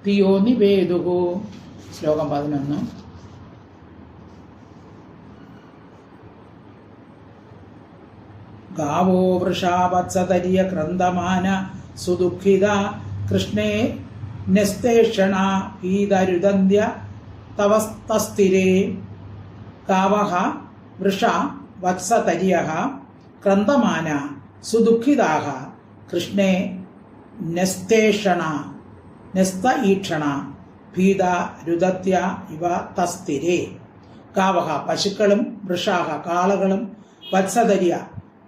തിയോ നിവേദുഹു. ശ്ലോകം 11. ഗാവോ വൃഷാവത്സതര്യ ക്രന്ദമാന സുദുഃഖിത കൃഷ്ണേ ന്യസ്തേഷണ പീതരുദന്ത്യ തവസ്തസ്ഥിരേ. ഗാവഃ വൃഷ വത്സതര്യഃ ക്രന്ദമാന സുദുഃഖിതാഃ കൃഷ്ണേ ന്യസ്തേഷണ ന്യസ്ത ഈക്ഷണ ഭീത രുദത്യ ഇവ തസ്ഥിരേ. ഗാവഃ പശുക്കളും, വൃഷാഹ കാളകളും, വത്സതര്യ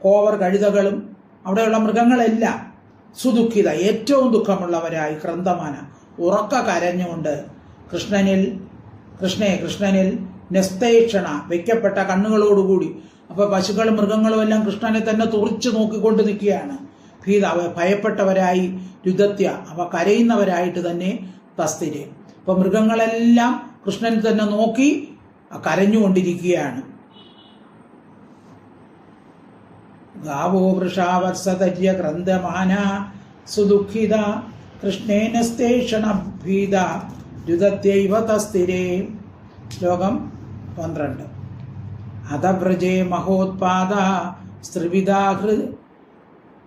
കോവർ കഴുതകളും അവിടെയുള്ള മൃഗങ്ങളെല്ലാം സുദുഃഖിത ഏറ്റവും ദുഃഖമുള്ളവരായി ക്രന്ദമാന ഉറക്ക കരഞ്ഞുകൊണ്ട് കൃഷ്ണനിൽ നെസ്തേക്ഷണ വയ്ക്കപ്പെട്ട കണ്ണുകളോടുകൂടി. അപ്പോൾ പശുക്കളും മൃഗങ്ങളും എല്ലാം കൃഷ്ണനെ തന്നെ തുറിച്ചു നോക്കിക്കൊണ്ട് നിൽക്കുകയാണ്. അവ ഭയപ്പെട്ടവരായി, രുദത്യ അവ കരയുന്നവരായിട്ട് തന്നെ തസ്ഥിരെ. അപ്പോൾ മൃഗങ്ങളെല്ലാം കൃഷ്ണനെ തന്നെ നോക്കി കരഞ്ഞുകൊണ്ടിരിക്കുകയാണ്. ഗാവോ വൃഷാവത്സതര്യ ക്രന്ദമാന സുദുഃഖിത കൃഷ്ണേന സ്തേഷണ ഭീത രുദത്യൈവ തസ്ഥിരേ. ശ്ലോകം 12. അധവ്രജേ മഹോത്പാദ സ്ത്രിവിധാ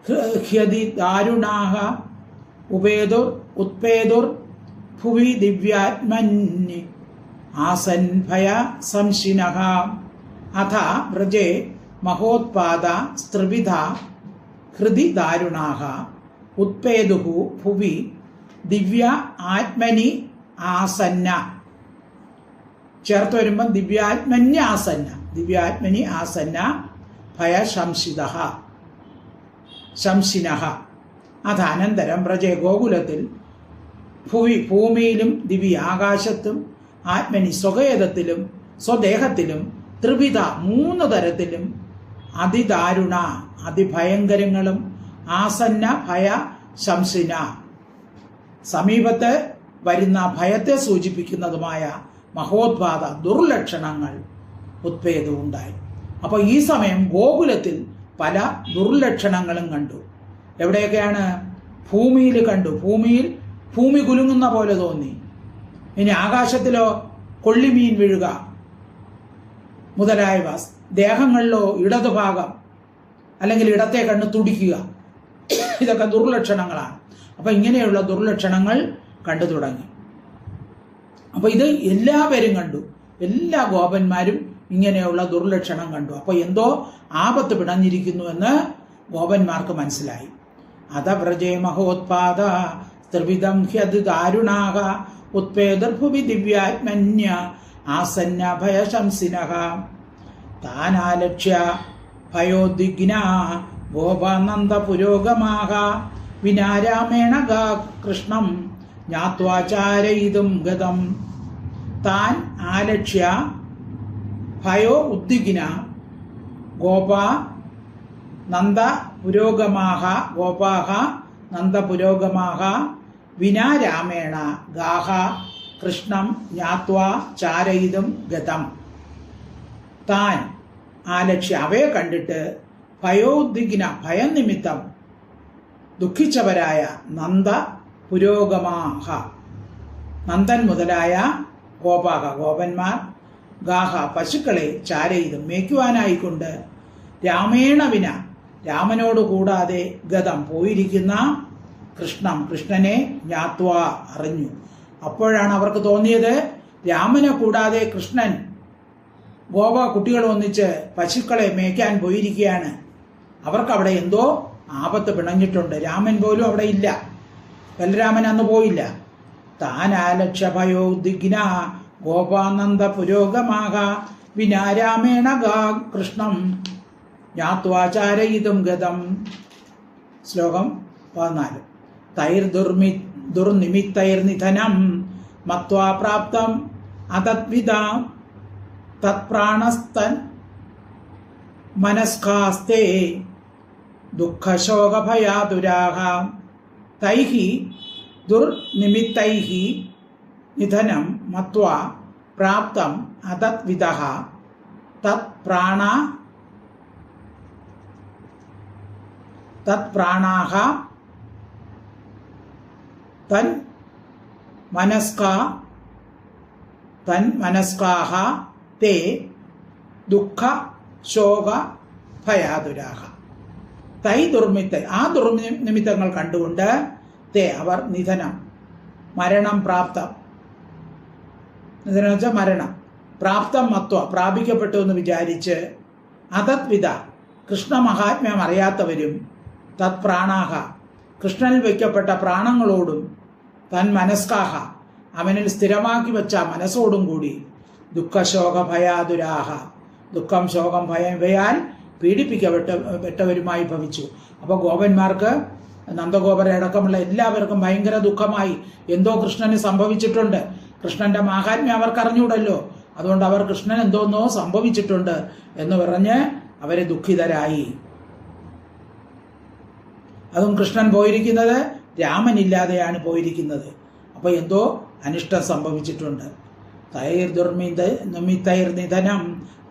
ഹ്യതി ദാരുണാഃ ഉത്പേതുർ ഭുവി ദിവ്യാത്മന്നി ആസൻ ഭയ സംശിനഃ. അഥ വ്രജേ മഹോത്പാദ സ്ത്രിവിധ ഹൃദി ദാരുണാഃ ഉത്പേതുഃ ഭുവി ദിവ്യ ആത്മനി ആസന്ന. ചേർത്ത് വരുമ്പം ദിവ്യാത്മനി ആസന്ന ഭയ ശംസിനഃ. അനന്തരം വ്രജേ ഗോകുലത്തിൽ ഭൂമിയിലും ദിവ്യ ആകാശത്തും ആത്മനി സ്വകേതത്തിലും സ്വദേഹത്തിലും ത്രിവിധ 3 തരത്തിലും അതിദാരുണ അതിഭയങ്കരങ്ങളും ആസന്ന ഭയ ശംസിന സമീപത്ത് വരുന്ന ഭയത്തെ സൂചിപ്പിക്കുന്നതുമായ മഹോദ്പാദ ദുർലക്ഷണങ്ങൾ ഉത്ഭേദമുണ്ടായി. അപ്പോൾ ഈ സമയം ഗോകുലത്തിൽ പല ദുർലക്ഷണങ്ങളും കണ്ടു. എവിടെയൊക്കെയാണ്? ഭൂമിയിൽ കണ്ടു. ഭൂമി കുലുങ്ങുന്ന പോലെ തോന്നി. ഇനി ആകാശത്തിലോ കൊള്ളിമീൻ വീഴുക മുതലായവ. ദേഹങ്ങളിലോ ഇടതുഭാഗം അല്ലെങ്കിൽ ഇടത്തെ കണ്ണ് തുടിക്കുക. ഇതൊക്കെ ദുർലക്ഷണങ്ങളാണ്. അപ്പം ഇങ്ങനെയുള്ള ദുർലക്ഷണങ്ങൾ കണ്ടു തുടങ്ങി. അപ്പോൾ ഇത് എല്ലാവരും കണ്ടു. എല്ലാ ഗോപന്മാരും ഇങ്ങനെയുള്ള ദുർലക്ഷണം കണ്ടു. അപ്പോൾ എന്തോ ആപത്ത് പിണഞ്ഞിരിക്കുന്നു എന്ന് ഗോപന്മാർക്ക് മനസ്സിലായി. അതവ്രജേ മഹോത്പാദ ത്രിവിധം ഹ്യത് ദാരുണാഹ ഉത്പേദർഭുവി ദിവ്യാത്മന്യ ആസന്ന ഭയശംസിനഃ താനാലക്ഷ്യ ഭയോദ്വിഗ്ന ഗോപാനന്ദ പുരോഗമാഹ വിനാരാമേണ ഗാ കൃഷ്ണം ജ്ഞാത്വാചാരയിതും ഗതം. താൻ ആലക്ഷ്യ ഭയോ ഉദ്വിഗ്ന ഗോപാ നന്ദ പുരോഗമാഹ ഗോപാഹ നന്ദ പുരോഗമാഹ വിനാ രാമേണ ഗാഹ കൃഷ്ണം ജ്ഞാത്വാ ചാരയിതും ഗതം. താൻ ആലക്ഷ്യ അവയെ കണ്ടിട്ട് ഭയോദ്വിഗ്ന ഭയം നിമിത്തം ദുഃഖിച്ചവരായ നന്ദ പുരോഗമാഹ നന്ദൻ മുതലായ ഗോപാഹ ഗോപന്മാർ ഗാഹ പശുക്കളെ ചാരയിതും മേയ്ക്കുവാനായിക്കൊണ്ട് രാമേണ വിന രാമനോട് കൂടാതെ ഗതം പോയിരിക്കുന്ന കൃഷ്ണനെ ജ്ഞാത്വ അറിഞ്ഞു. അപ്പോഴാണ് അവർക്ക് തോന്നിയത് രാമനെ കൂടാതെ കൃഷ്ണൻ ഗോപ കുട്ടികൾ ഒന്നിച്ച് പശുക്കളെ മേയ്ക്കാൻ പോയിരിക്കുകയാണ്. അവർക്കവിടെ എന്തോ ആപത്ത് പിണഞ്ഞിട്ടുണ്ട്. രാമൻ പോലും അവിടെ ഇല്ല. ബലരാമൻ അന്ന് പോയില്ല. താനാലക്ഷ്യ ഭയോദ്വിഗ്ന ഗോപാനന്ദ പുരോഗമാഹ വിനാരാമേണ ഗാ കൃഷ്ണം ജ്ഞാത്വാചാരയിതും ഗതം. ശ്ലോകം 14. ദുർനിമിത്തൈർനിധനം മത്വാ പ്രാപ്തം അതദ്വിദ തത്പ്രാണസ്തൻ മനസ്കാസ്തേ ദുഃഖശോകഭയാതുരാഹ. തൈഹി ദുർനിമിത്തൈഹി നിധനം മത്വാ പ്രാപ്തം അതദ്വിദഃ തത്പ്രാണാഹ തന്മനസ്കാഹ തേ ദുഃഖ ശോക ഭയാതുരാഹ. തൈ ദുർമിത്ത ആ ദുർനിമിത്തങ്ങൾ കണ്ടുകൊണ്ട് തേ അവർ നിധനം മരണം പ്രാപ്തം. നിധനം വെച്ചാൽ മരണം. പ്രാപ്തം മത്വ പ്രാപിക്കപ്പെട്ടു എന്ന് വിചാരിച്ച് അതദ്വിധ കൃഷ്ണ മഹാത്മ്യം അറിയാത്തവരും തത്പ്രാണാഹ കൃഷ്ണനിൽ വയ്ക്കപ്പെട്ട പ്രാണങ്ങളോടും തന്മനസ്കാഹ അവനിൽ സ്ഥിരമാക്കി വെച്ച മനസ്സോടും കൂടി ദുഃഖശോക ഭയാതുരാഹ ദുഃഖം ശോകം ഭയം ഇവയാൽ പീഡിപ്പിക്കപ്പെട്ടവരുമായി ഭവിച്ചു. അപ്പോൾ ഗോപന്മാർക്ക് നന്ദഗോപരെ അടക്കമുള്ള എല്ലാവർക്കും ഭയങ്കര ദുഃഖമായി. എന്തോ കൃഷ്ണന് സംഭവിച്ചിട്ടുണ്ട്. കൃഷ്ണന്റെ മാഹാത്മ്യം അവർക്ക് അറിഞ്ഞൂടല്ലോ. അതുകൊണ്ട് അവർ കൃഷ്ണൻ എന്തോന്നോ സംഭവിച്ചിട്ടുണ്ട് എന്ന് പറഞ്ഞ് അവരെ ദുഃഖിതരായി. അതും കൃഷ്ണൻ പോയിരിക്കുന്നത് രാമനില്ലാതെയാണ് പോയിരിക്കുന്നത്. അപ്പൊ എന്തോ അനിഷ്ടം സംഭവിച്ചിട്ടുണ്ട്. നിമിത്തൈർനിധനം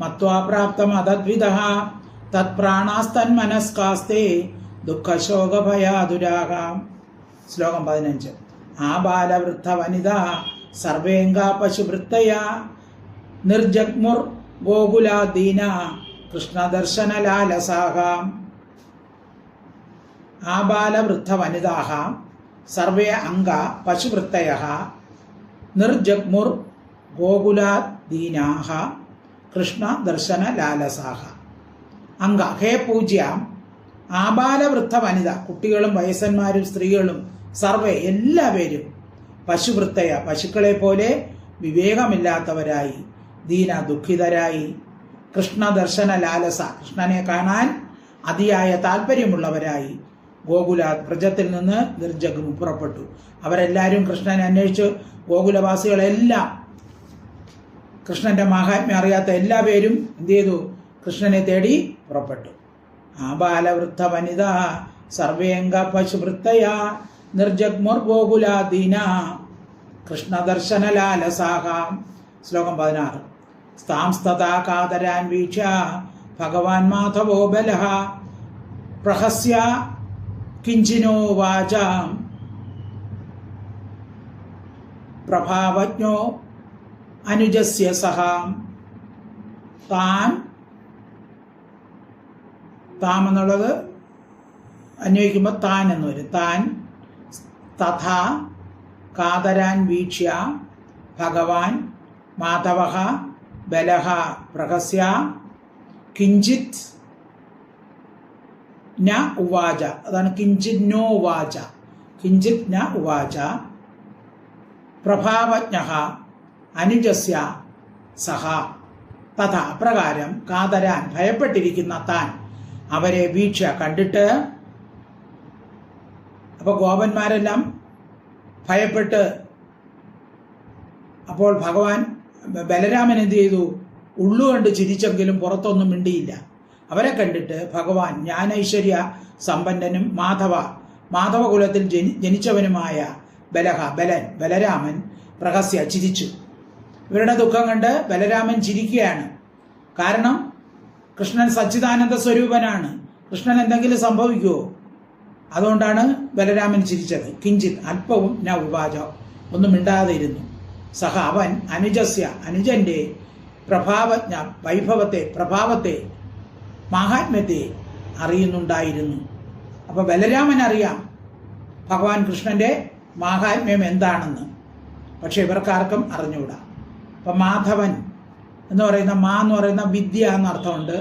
മത്വാ പ്രാപ്തം അതദ്വിദഃ തത്പ്രാണാസ്തന്മനസ്കാസ്തേ ദുഃഖശോകഭയാതുരാഹ. ശ്ലോകം 15. ആബാലവൃദ്ധ വനിത സർവേംഗാ പശുവൃത്തയ നിർജഗ്മുർ ഗോകുലാദീന കൃഷ്ണദർശനലാലസാഹ. ആബാലവൃദ്ധ വനിതാഹ സർവേ അംഗ പശുവൃത്തയഃ നിർജഗ്മുർ ഗോകുലാദീനാഹ കൃഷ്ണദർശനലാലസാഹ. അംഗ ഹേ പൂജ്യ ആബാലവൃദ്ധ വനിത കുട്ടികളും വയസ്സന്മാരും സ്ത്രീകളും സർവേ എല്ലാവരും പശുവൃത്തയ പശുക്കളെ പോലെ വിവേകമില്ലാത്തവരായി ദീന ദുഃഖിതരായി കൃഷ്ണദർശന ലാലസ കൃഷ്ണനെ കാണാൻ അതിയായ താല്പര്യമുള്ളവരായി ഗോകുലാത് വ്രജത്തിൽ നിന്ന് നിർജഗം പുറപ്പെട്ടു. അവരെല്ലാവരും കൃഷ്ണനെ അന്വേഷിച്ച് ഗോകുലവാസികളെല്ലാം കൃഷ്ണന്റെ മഹാത്മ്യം അറിയാത്ത എല്ലാവരും എന്ത് ചെയ്തു? കൃഷ്ണനെ തേടി പുറപ്പെട്ടു. ആബാലവൃദ്ധ വനിത സർവേംഗ പശുവൃത്തയ നിർജഗ്മുർ ഗോകുലാദീന കൃഷ്ണദർശനലാലസാഹ. ശ്ലോകം 16. സ്ഥാംസ്തഥാ കാതരാൻ വീക്ഷ്യ ഭഗവാൻ മാധവോ ബലഃ പ്രഹസ്യ കിഞ്ചിനോ വാചാം പ്രഭാവജ്ഞോ അനുജസ്യ സഹ. താം എന്നുള്ളത് അന്വയിക്കുമ്പോൾ താൻ എന്ന് വരും. താൻ തഥാ കാതരാൻ വീക്ഷ്യ ഭഗവാൻ മാധവഃ ബലഃ പ്രഹസ്യ കിഞ്ചിത് ന ഉവാച, അതാണ് കിഞ്ചിത് നോ ഉവാച. കിഞ്ചിത് ന ഉവാച പ്രഭാവജ്ഞഃ അനുജസ്യ സഹ തഥ അപ്രകാരം കാതരാൻ ഭയപ്പെട്ടിരിക്കുന്ന താൻ അവരെ വീക്ഷ കണ്ടിട്ട്. അപ്പോൾ ഗോപന്മാരെല്ലാം ഭയപ്പെട്ട്, അപ്പോൾ ഭഗവാൻ ബലരാമൻ എന്ത് ചെയ്തു? ഉള്ളുകണ്ട് ചിരിച്ചെങ്കിലും പുറത്തൊന്നും മിണ്ടിയില്ല. അവരെ കണ്ടിട്ട് ഭഗവാൻ ജ്ഞാനൈശ്വര്യ സമ്പന്നനും മാധവകുലത്തിൽ ജനിച്ചവനുമായ ബലരാമൻ പ്രഹസ്യ ചിരിച്ചു. ഇവരുടെ ദുഃഖം കണ്ട് ബലരാമൻ ചിരിക്കുകയാണ്. കാരണം കൃഷ്ണൻ സച്ചിദാനന്ദ സ്വരൂപനാണ്. കൃഷ്ണൻ എന്തെങ്കിലും സംഭവിക്കുമോ? അതുകൊണ്ടാണ് ബലരാമൻ ചിരിച്ചത്. കിഞ്ചിത് അല്പവും ന ഉവാച, ഒന്നും മിണ്ടാതെ ഇരുന്നു. സഹ അവൻ അനുജന്റെ പ്രഭാവത്തെ മാഹാത്മ്യത്തെ അറിയുന്നുണ്ടായിരുന്നു. അപ്പൊ ബലരാമൻ അറിയാം ഭഗവാൻ കൃഷ്ണന്റെ മാഹാത്മ്യം എന്താണെന്ന്. പക്ഷെ ഇവർക്കാർക്കും അറിഞ്ഞുകൂടാ. അപ്പൊ മാധവൻ എന്ന് പറയുന്ന എന്ന് പറയുന്ന വിദ്യ എന്നർത്ഥമുണ്ട്.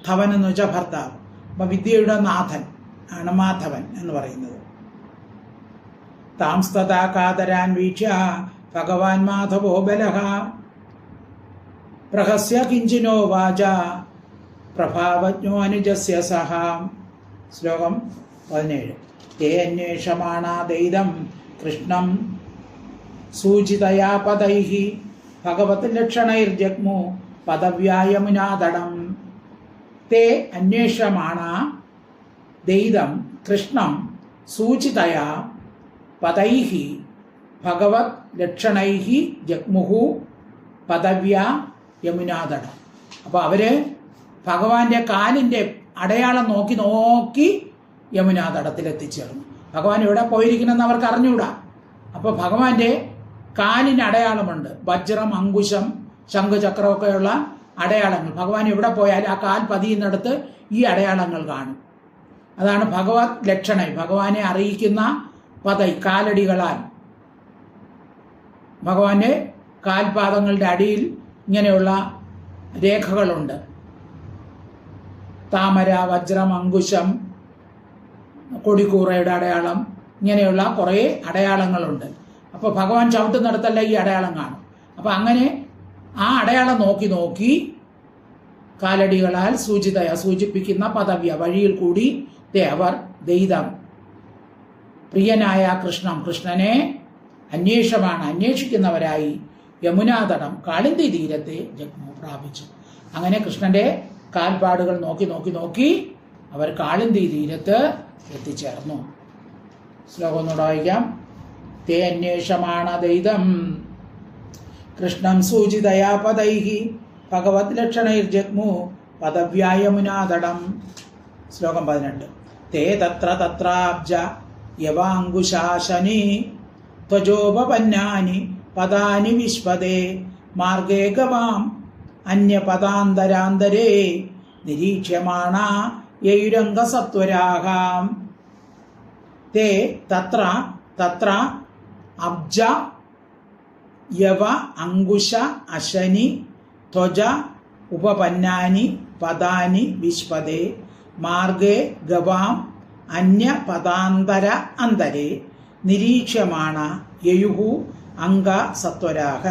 ധവൻ എന്ന് വെച്ചാൽ ഭർത്താവ്. അപ്പൊ വിദ്യയുടെ നാഥൻ ആണ് മാധവൻ എന്ന് പറയുന്നത്. താംസ്തഥാ കാതരാൻ വീക്ഷ്യ ഭഗവാൻ മാധവോ ബലഃ പ്രഹസ്യ കിഞ്ചിനോ വാച പ്രഭാവജ്ഞോ അനുജസ്യ സഹ. ശ്ലോകം 17. തേ അന്വേഷമാണാദൈതം കൃഷ്ണം സൂചിതയാ പദൈഃ ഭഗവത് ലക്ഷണൈർജഗ്മു പദവ്യായമുനാതടം. തേ അന്വേഷമാണ ദൈതം കൃഷ്ണം സൂചിതയാ പദൈഃ ഭഗവത് ലക്ഷണൈഃ ജഗ്മുഹു പദവ്യാ യമുനാതടം. അപ്പോൾ അവര് ഭഗവാന്റെ കാലിൻ്റെ അടയാളം നോക്കി യമുനാതടത്തിൽ എത്തിച്ചേർന്നു. ഭഗവാൻ എവിടെ പോയിരിക്കണമെന്ന് അവർക്ക് അറിഞ്ഞുകൂടാ. അപ്പോൾ ഭഗവാന്റെ കാലിന് അടയാളമുണ്ട്. വജ്രം, അങ്കുശം, ശംഖുചക്രമൊക്കെയുള്ള അടയാളങ്ങൾ. ഭഗവാൻ എവിടെ പോയാലും ആ കാൽ പതിയുന്നിടത്ത് ഈ അടയാളങ്ങൾ കാണും. അതാണ് ഭഗവത് ലക്ഷണ, ഭഗവാനെ അറിയിക്കുന്ന പദൈ, കാലടികളാൽ. ഭഗവാന്റെ കാൽപാദങ്ങളുടെ അടിയിൽ ഇങ്ങനെയുള്ള രേഖകളുണ്ട്. താമര, വജ്രം, അങ്കുശം, കൊടിക്കൂറയുടെ അടയാളം, ഇങ്ങനെയുള്ള കുറേ അടയാളങ്ങളുണ്ട്. അപ്പോൾ ഭഗവാൻ ചവിട്ടുന്നിടത്തല്ല ഈ അടയാളം കാണും. അപ്പോൾ അങ്ങനെ ആ അടയാളം നോക്കി കാലടികളാൽ സൂചിപ്പിക്കുന്ന പദവ്യ വഴിയിൽ കൂടി അവർ ദൈതം പ്രിയനായ കൃഷ്ണനെ അന്വേഷിക്കുന്നവരായി യമുനാതടം കാളിന്തി തീരത്തെ ജഗ്മു പ്രാപിച്ചു. അങ്ങനെ കൃഷ്ണന്റെ കാൽപ്പാടുകൾ നോക്കി അവർ കാളിന്തി തീരത്ത് എത്തിച്ചേർന്നു. ശ്ലോകം ഒന്നുകൂടെ വായിക്കാം. തേ അന്വേഷമാണദൈതം കൃഷ്ണം സൂചിതയാ പദൈഃ ഭഗവത് ലക്ഷണൈർജഗ്മു പദവ്യായമുനാതടം. ശ്ലോകം 18. തേ തത്രാബ്ജ യവാങ്കുശാശനി ത്വജോപപന്നാനി പദാനി വിശ്വദേ മാർഗേ ഗവാം അന്യപദാന്തരാന്തരേ നിരീക്ഷ്യമാണ യയുരംഗസത്വരാഹാം. തേ തത്ര അബ്ജ യവ അങ്കുശ അശനി ത്വജ ഉപപന്നാനി പദാനി വിശ്വദേ മാർഗേ ഗവാം അന്യപദാന്തര അന്തരേ നിരീക്ഷ്യമാണ യയുഹു അംഗ സത്വരാഹ.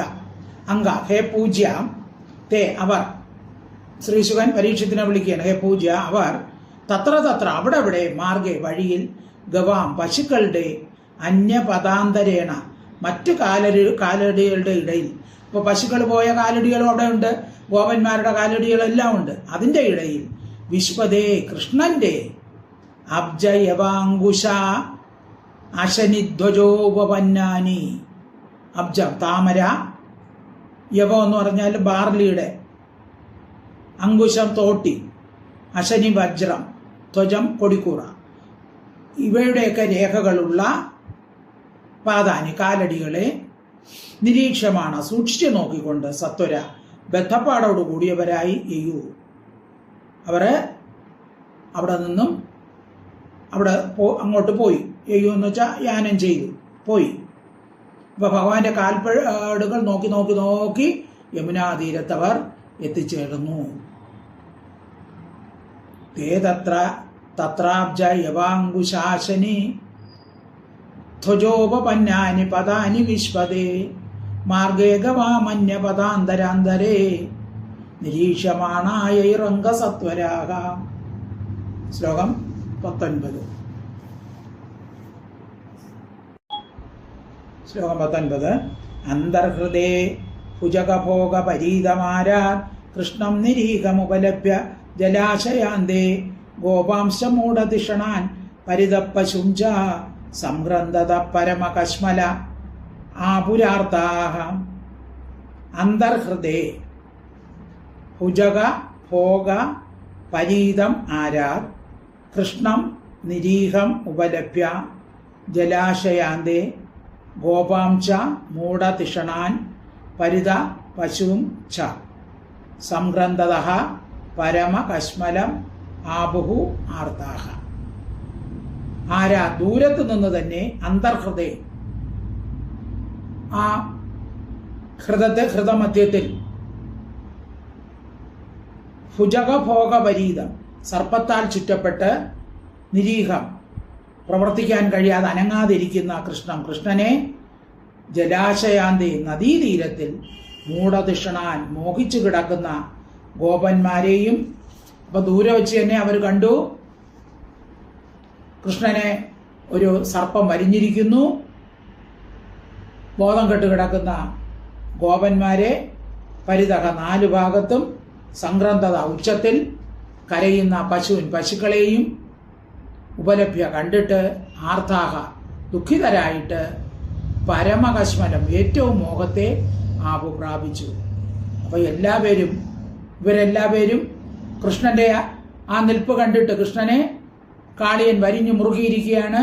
അംഗ ഹേ പൂജ്യ, തേ അവർ, ശ്രീശുകൻ പരീക്ഷത്തിനെ വിളിക്കുകയാണ്. ഹേ പൂജ്യ അവർ, തത്ര അവിടെ മാർഗേ വഴിയിൽ, ഗവാം പശുക്കളുടെ, അന്യപദാന്തരേണ മറ്റു കാലടികളുടെ ഇടയിൽ. ഇപ്പോൾ പശുക്കൾ പോയ കാലടികളും അവിടെ ഉണ്ട്, ഗോപന്മാരുടെ കാലടികളെല്ലാം ഉണ്ട്. അതിൻ്റെ ഇടയിൽ വിശ്വദേ കൃഷ്ണന്റെ അബ്ജയവാങ്കുശ അശനിധ്വജോപപന്നാനി. അബ്ജം താമര, യവം എന്ന് പറഞ്ഞാൽ ബാർലിയുടെ, അങ്കുശം തോട്ടി, അശനി വജ്രം, ധ്വജം കൊടിക്കൂറ, ഇവയുടെയൊക്കെ രേഖകളുള്ള പാദാനി കാലടികളെ നിരീക്ഷമാണ് സൂക്ഷിച്ചു നോക്കിക്കൊണ്ട് സത്വര ബദ്ധപ്പാടോട് കൂടിയവരായി യയു. അവർ അവിടെ നിന്നും അങ്ങോട്ട് പോയി. യയു എന്ന് വെച്ചാൽ യാനം ചെയ്തു പോയി. അപ്പോൾ ഭഗവാന്റെ കാൽപ്പാടുകൾ നോക്കി യമുനാതീരത്തവർ എത്തിച്ചേർന്നു. തേ തത്രാബ്ജ യവാങ്കുശാശനി ധ്വജോപപന്നാനി പദാനി വിശ്വദേ മാർഗേ ഗവാമന്യപദാന്തരാന്തരേ നിരീക്ഷമാണായൈരംഗസത്വരാഗ. ശ്ലോകം 19. ശ്ലോകം 19. അന്തർഹൃദേ ഭുജഗഭോഗപരീതമാരാത് കൃഷ്ണം നിരീഹമുപലഭ്യ ജലാശയാന്തേ ഗോപാംശമൂഢധിഷണാൻ പരിതപ്പശുഞ്ച സംഗ്രന്ഥത പരമകശ്മല ആപുരാർത്താഹ. അന്തർഹൃദേ ഭുജഗ ഭോഗ പരീതം ആരാത് കൃഷ്ണം നിരീഹം ഉപലഭ്യ ജലാശയാന്തേ ഗോപാംശ മൂഢതിഷണാൻ പരിത പശും ച സംഗ്രന്ഥത പരമകശ്മലം ആപുഹു ആർത്താഹ. ആരാ ദൂരത്ത് നിന്ന് തന്നെ അന്തർഹൃദയ ആ ഹൃദമധ്യത്തിൽ ഭുജഗഭോഗപരീതം സർപ്പത്താൽ ചുറ്റപ്പെട്ട് നിരീഹം പ്രവർത്തിക്കാൻ കഴിയാതെ അനങ്ങാതിരിക്കുന്ന കൃഷ്ണനെ ജലാശയാന്തി നദീതീരത്തിൽ മൂഢതിഷണാൻ മോഹിച്ചു കിടക്കുന്ന ഗോപന്മാരെയും അപ്പൊ ദൂരെ വെച്ച് തന്നെ അവർ കണ്ടു. കൃഷ്ണനെ ഒരു സർപ്പം വരിഞ്ഞിരിക്കുന്നു. ബോധം കെട്ട് കിടക്കുന്ന ഗോപന്മാരെ പരിതക 4 ഭാഗത്തും സംഗ്രന്ഥത ഉച്ചത്തിൽ കരയുന്ന പശുക്കളെയും ഉപലഭ്യ കണ്ടിട്ട് ആർത്താഹ ദുഃഖിതരായിട്ട് പരമകശ്മലം ഏറ്റവും മോഹത്തെ ആപു പ്രാപിച്ചു. അപ്പൊ ഇവരെല്ലാവരും കൃഷ്ണന്റെ ആ നിൽപ്പ് കണ്ടിട്ട് കൃഷ്ണനെ കാളിയൻ വരിഞ്ഞു മുറുകിയിരിക്കുകയാണ്.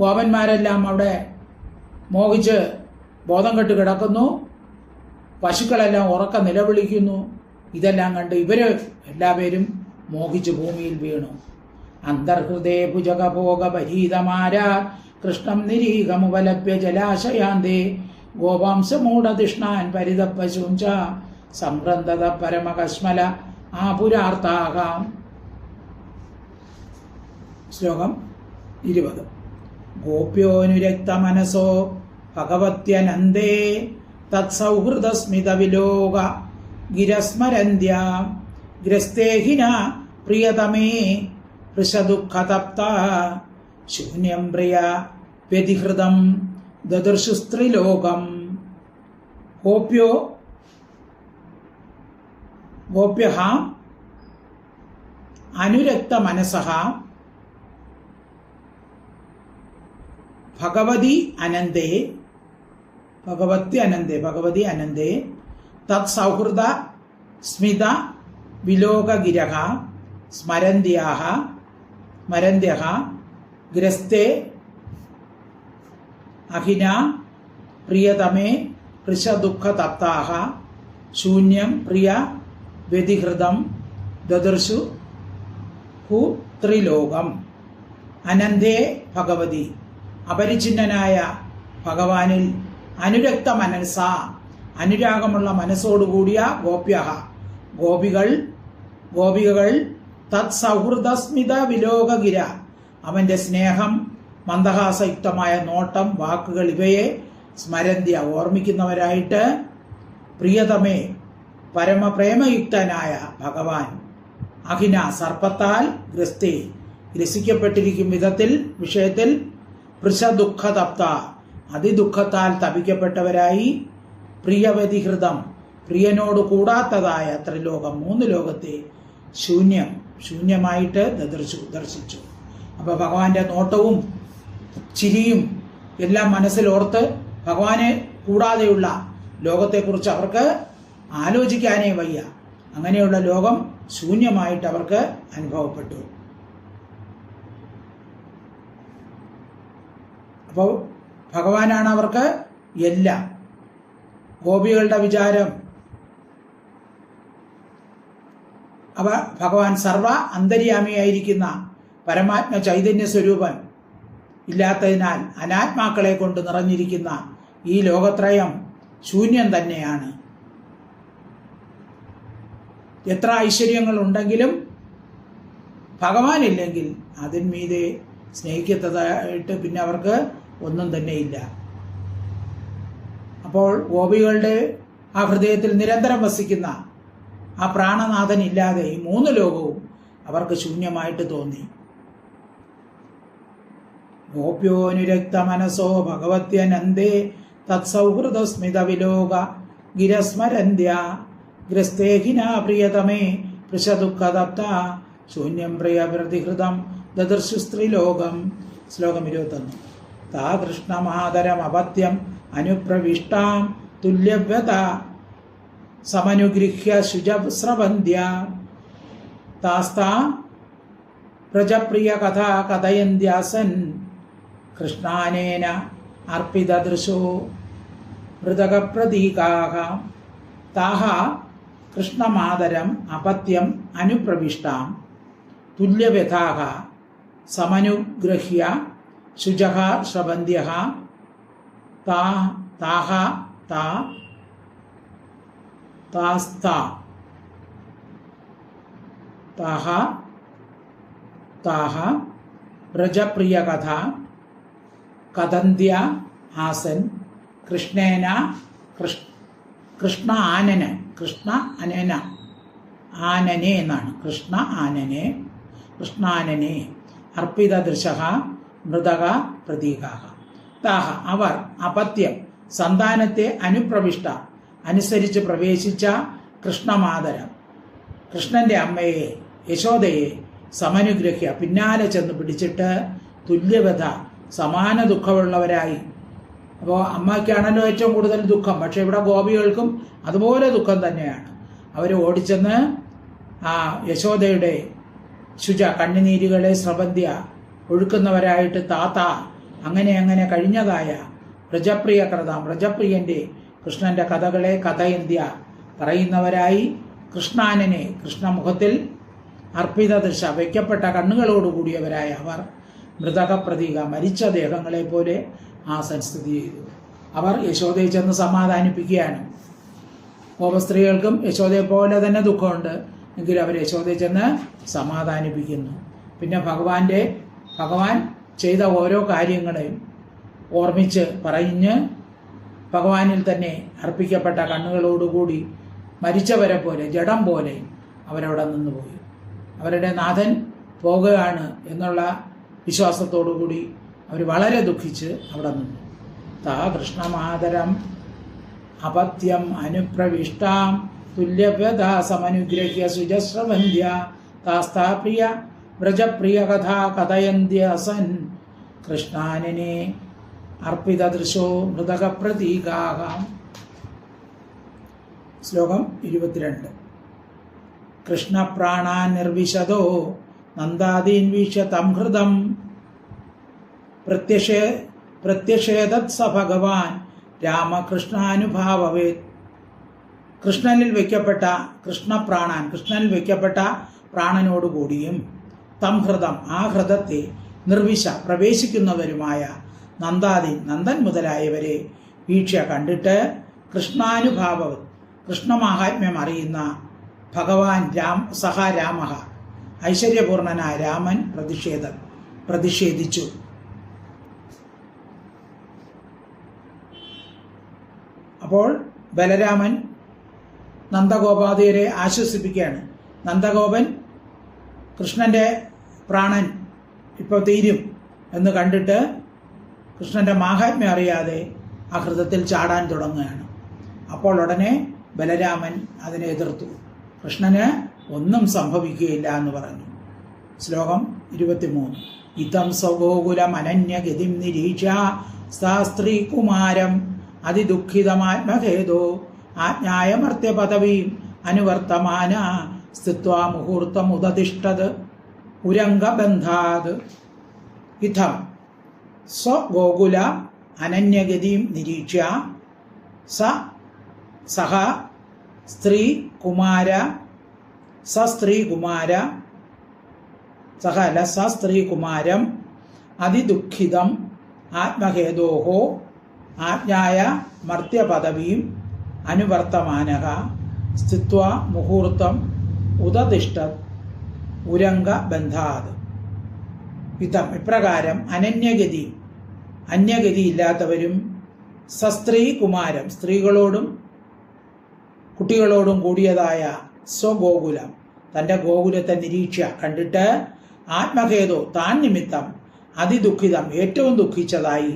ഗോപന്മാരെല്ലാം അവിടെ മോഹിച്ച് ബോധം കെട്ട് കിടക്കുന്നു. പശുക്കളെല്ലാം ഉറക്ക നിലവിളിക്കുന്നു. ഇതെല്ലാം കണ്ട് എല്ലാവരും മോഹിച്ച് ഭൂമിയിൽ വീണു. അന്തർഹൃദേ ഭുജഗഭോഗപരീതമാരാ കൃഷ്ണം നിരീഹമുപലഭ്യ ജലാശയാന്തേ ഗോപാംശമൂഢതിഷ്ണാൻ പരിതപ്പശുഞ്ച സംഗ്രന്ഥത പരമകശ്മല ആപുരാർത്താകാം. ശ്ലോകം 20. ഗോപ്യോനുരക്തമനസോ ഭഗവത്യനന്ദേ തത്സൗഹൃദസ്മിതവിലോക ഗിരസ്മരന്ത്യ ഗ്രസ്തേഹിന പ്രിയതമേ വൃഷദുഃഖതപ്ത ശൂന്യം പ്രിയ വ്യതിഹൃതം ദദർശുസ്ത്രിലോകം. ഗോപ്യഃ അനുരക്തമനസഃ ഭഗവതി അനന്തേ തത്സൗഹൃദ സ്മിത വിലോകഗിരഃ സ്മരന്ത്യഃ ഗ്രസ്തേ അഹിന പ്രിയതമേ വൃഷദുഃഖതപ്താഃ ശൂന്യം പ്രിയ വ്യതിഹൃതം ദദർശു ഹു ത്രിലോകം. അനന്തേ ഭഗവതി അപരിച്ഛിന്നനായ ഭഗവാനിൽ അനുരക്ത മനസ്സ അനുരാഗമുള്ള മനസ്സോടുകൂടിയ ഗോപികൾ തത്സൗഹൃദസ്മിത വിലോകഗിര അവന്റെ സ്നേഹം മന്ദഹാസയുക്തമായ നോട്ടം വാക്കുകൾ ഇവയെ സ്മരന്ത്യ ഓർമ്മിക്കുന്നവരായിട്ട് പ്രിയതമേ പരമപ്രേമയുക്തനായ ഭഗവാൻ അഹിന സർപ്പത്താൽ ഗ്രസിക്കപ്പെട്ടിരിക്കും വിഷയത്തിൽ വൃഷദുഃഖതപ്ത അതിദുഃഖത്താൽ തപിക്കപ്പെട്ടവരായി പ്രിയവതിഹൃതം പ്രിയനോട് കൂടാത്തതായ ത്രിലോകം 3 ലോകത്തെ ശൂന്യമായിട്ട് ദർശിച്ചു. അപ്പൊ ഭഗവാന്റെ നോട്ടവും ചിരിയും എല്ലാം മനസ്സിലോർത്ത് ഭഗവാനെ കൂടാതെയുള്ള ലോകത്തെക്കുറിച്ച് അവർക്ക് ആലോചിക്കാനേ വയ്യ. അങ്ങനെയുള്ള ലോകം ശൂന്യമായിട്ട് അവർക്ക് അനുഭവപ്പെട്ടു. അപ്പോൾ ഭഗവാനാണ് അവർക്ക് എല്ലാം. ഗോപികളുടെ വിചാരം ഭഗവാൻ സർവ അന്തര്യാമിയായിരിക്കുന്ന പരമാത്മ ചൈതന്യ സ്വരൂപൻ ഇല്ലാത്തതിനാൽ അനാത്മാക്കളെ കൊണ്ട് നിറഞ്ഞിരിക്കുന്ന ഈ ലോകത്രയം ശൂന്യം തന്നെയാണ്. എത്ര ഐശ്വര്യങ്ങൾ ഉണ്ടെങ്കിലും ഭഗവാനില്ലെങ്കിൽ അതിന്മീതെ സ്നേഹിക്കത്തതായിട്ട് പിന്നെ അവർക്ക് ഒന്നും തന്നെ ഇല്ല. അപ്പോൾ ഗോപികളുടെ ആ ഹൃദയത്തിൽ നിരന്തരം വസിക്കുന്ന ആ പ്രാണനാഥൻ ഇല്ലാതെ ഈ 3 ലോകവും അവർക്ക് ശൂന്യമായിട്ട് തോന്നി. ഗോപ്യോനുരക്ത മനസോ ഭഗവത്യനന്ദേ തത്സൗഹൃദ സ്മിത വിലോക ഗിരസ്മരന്ത്യ ഗ്രസ്തേഹിന പ്രിയതമേ പൃശദുഃഖദപ്ത ശൂന്യം പ്രിയ പ്രതിഹൃതം ദദർശു സ്ത്രീലോകം. ശ്ലോകം 21. താ കൃഷ്ണമാതരമപത്യം അനുപ്രവിഷ്ടാം തുല്യവ്യത സമനുഗൃഹ്യ ശുചസ്രവന്ധ്യ താസ്താ പ്രജപ്രിയ കഥ കഥയന്ത്യാസൻ കൃഷ്ണാനേന അർപ്പിതദൃശോ മൃതകപ്രതീകാഃ. താഹ കൃഷ്ണമാതരം അപത്യം അനുപ്രവിഷ്ടാം തുല്യവ്യഥാഃ സമനുഗൃഹ്യ ശുചഃ ശ്രവന്ത്യഃ താഹ വ്രജപ്രിയകഥ കഥന്ത്യ ആസൻ കൃഷ്ണേന കൃഷ്ണ ആനനെ എന്നാണ്. കൃഷ്ണാനനെ അർപ്പിതദൃശഃ മൃതക പ്രതീകാഃ. താഹ അവർ അപത്യം സന്താനത്തെ അനുപ്രവിഷ്ട അനുസരിച്ച് പ്രവേശിച്ച കൃഷ്ണമാതരം കൃഷ്ണന്റെ അമ്മയെ യശോദയെ സമനുഗ്രഹ്യ പിന്നാലെ ചെന്ന് പിടിച്ചിട്ട് തുല്യവധ സമാന ദുഃഖമുള്ളവരായി. അപ്പോൾ അമ്മയ്ക്കാണല്ലോ ഏറ്റവും കൂടുതൽ ദുഃഖം, പക്ഷെ ഇവിടെ ഗോപികൾക്കും അതുപോലെ ദുഃഖം തന്നെയാണ്. അവർ ഓടിച്ചെന്ന് ആ യശോദയുടെ ശുച കണ്ണുനീരുകളെ സ്രവന്ധ്യ ഒഴുക്കുന്നവരായിട്ട് താത്ത അങ്ങനെ കഴിഞ്ഞതായ വ്രജപ്രിയ കൃതം വ്രജപ്രിയന്റെ കൃഷ്ണന്റെ കഥകളെ കഥയന്ത്യ പറയുന്നവരായി കൃഷ്ണാനനെ കൃഷ്ണമുഖത്തിൽ അർപ്പിത ദൃശ വയ്ക്കപ്പെട്ട കണ്ണുകളോടുകൂടിയവരായ അവർ മൃതക പ്രതീക മരിച്ച ദേഹങ്ങളെ പോലെ ആസൻ സ്ഥിതി ചെയ്തു. അവർ യശോദയെ ചെന്ന് സമാധാനിപ്പിക്കുകയാണ്. ഗോപസ്ത്രീകൾക്കും യശോദയെ പോലെ തന്നെ ദുഃഖമുണ്ട്, എങ്കിലും അവർ യശോദയെ ചെന്ന് സമാധാനിപ്പിക്കുന്നു. പിന്നെ ഭഗവാൻ ചെയ്ത ഓരോ കാര്യങ്ങളെയും ഓർമ്മിച്ച് പറഞ്ഞ് ഭഗവാനിൽ തന്നെ അർപ്പിക്കപ്പെട്ട കണ്ണുകളോടുകൂടി മരിച്ചവരെ പോലെ ജഡം പോലെ അവരവിടെ നിന്നുപോയി. അവരുടെ നാഥൻ പോകുകയാണ് എന്നുള്ള വിശ്വാസത്തോടുകൂടി അവർ വളരെ ദുഃഖിച്ച് അവിടെ നിന്നു. താ കൃഷ്ണമാതരം അപത്യം അനുപ്രവിഷ്ടാം തുല്യവ്യത സമനുഗ്രഹ്യ ശുചസ്രവന്ധ്യ താസ്താ പ്രിയ വ്രജപ്രിയ കഥ കഥയന്ത്യസൻ കൃഷ്ണാനനെ അർപ്പിതദൃശോ മൃതക പ്രതീകാഃ. ശ്ലോകം 22. കൃഷ്ണപ്രാണാൻ നിർവിശദോ നന്ദാദീൻ വീക്ഷ്യ തം ഹൃദം പ്രത്യക്ഷേതത് സ ഭഗവാൻ രാമകൃഷ്ണാനുഭാവേത്. കൃഷ്ണനിൽ വയ്ക്കപ്പെട്ട പ്രാണനോടുകൂടിയും തം ഹൃദം ആ ഹൃദത്തെ നിർവിശ പ്രവേശിക്കുന്നവരുമായ നന്ദൻ മുതലായവരെ വീക്ഷ്യ കണ്ടിട്ട് കൃഷ്ണാനുഭാവം കൃഷ്ണമാഹാത്മ്യം അറിയുന്ന ഭഗവാൻ രാമ ഐശ്വര്യപൂർണനായ രാമൻ പ്രതിഷേധിച്ചു. അപ്പോൾ ബലരാമൻ നന്ദഗോപാദിയരെ ആശ്വസിപ്പിക്കുകയാണ്. നന്ദഗോപൻ കൃഷ്ണന്റെ പ്രാണൻ ഇപ്പോൾ തീരും എന്ന് കണ്ടിട്ട് കൃഷ്ണന്റെ മാഹാത്മ്യം അറിയാതെ ആ ഹൃദത്തിൽ ചാടാൻ തുടങ്ങുകയാണ്. അപ്പോൾ ഉടനെ ബലരാമൻ അതിനെ എതിർത്തു. കൃഷ്ണന് ഒന്നും സംഭവിക്കുകയില്ല എന്ന് പറഞ്ഞു. ശ്ലോകം 23. ഇതം സ്വഗോകുലം അനന്യഗതിം നിരീക്ഷ സ്ത്രീ കുമാരം അതിദുഃഖിതമാത്മഖേദോ ആജ്ഞായമർത്യപദവീം അനുവർത്തമാന സ്ഥിത്വാ മുഹൂർത്തമുദതിഷ്ഠത് ഉരംഗബന്ധാത്. ഇതം സ്വഗോകുല അനന്യഗതിം നിരീക്ഷ്യ സഹ സ്ത്രീകുമാരം അതിദുഃഖിതം ആത്മഹേതോഹോ ആജ്ഞായ മർത്യപദവീം അനുവർത്തമാനഃ സ്ഥിത്വാ മുഹൂർത്തം ഉദതിഷ്ഠത് ഉരംഗബന്ധാത്. ഇപ്രകാരം അന്യഗതിയില്ലാത്തവരും സസ്ത്രീ കുമാരം, സ്ത്രീകളോടും കുട്ടികളോടും കൂടിയതായ സ്വഗോകുലം, തൻ്റെ ഗോകുലത്തെ കണ്ടിട്ട് ആത്മഖേദോ, താൻ നിമിത്തം അതിദുഃഖിതം, ഏറ്റവും ദുഃഖിച്ചതായി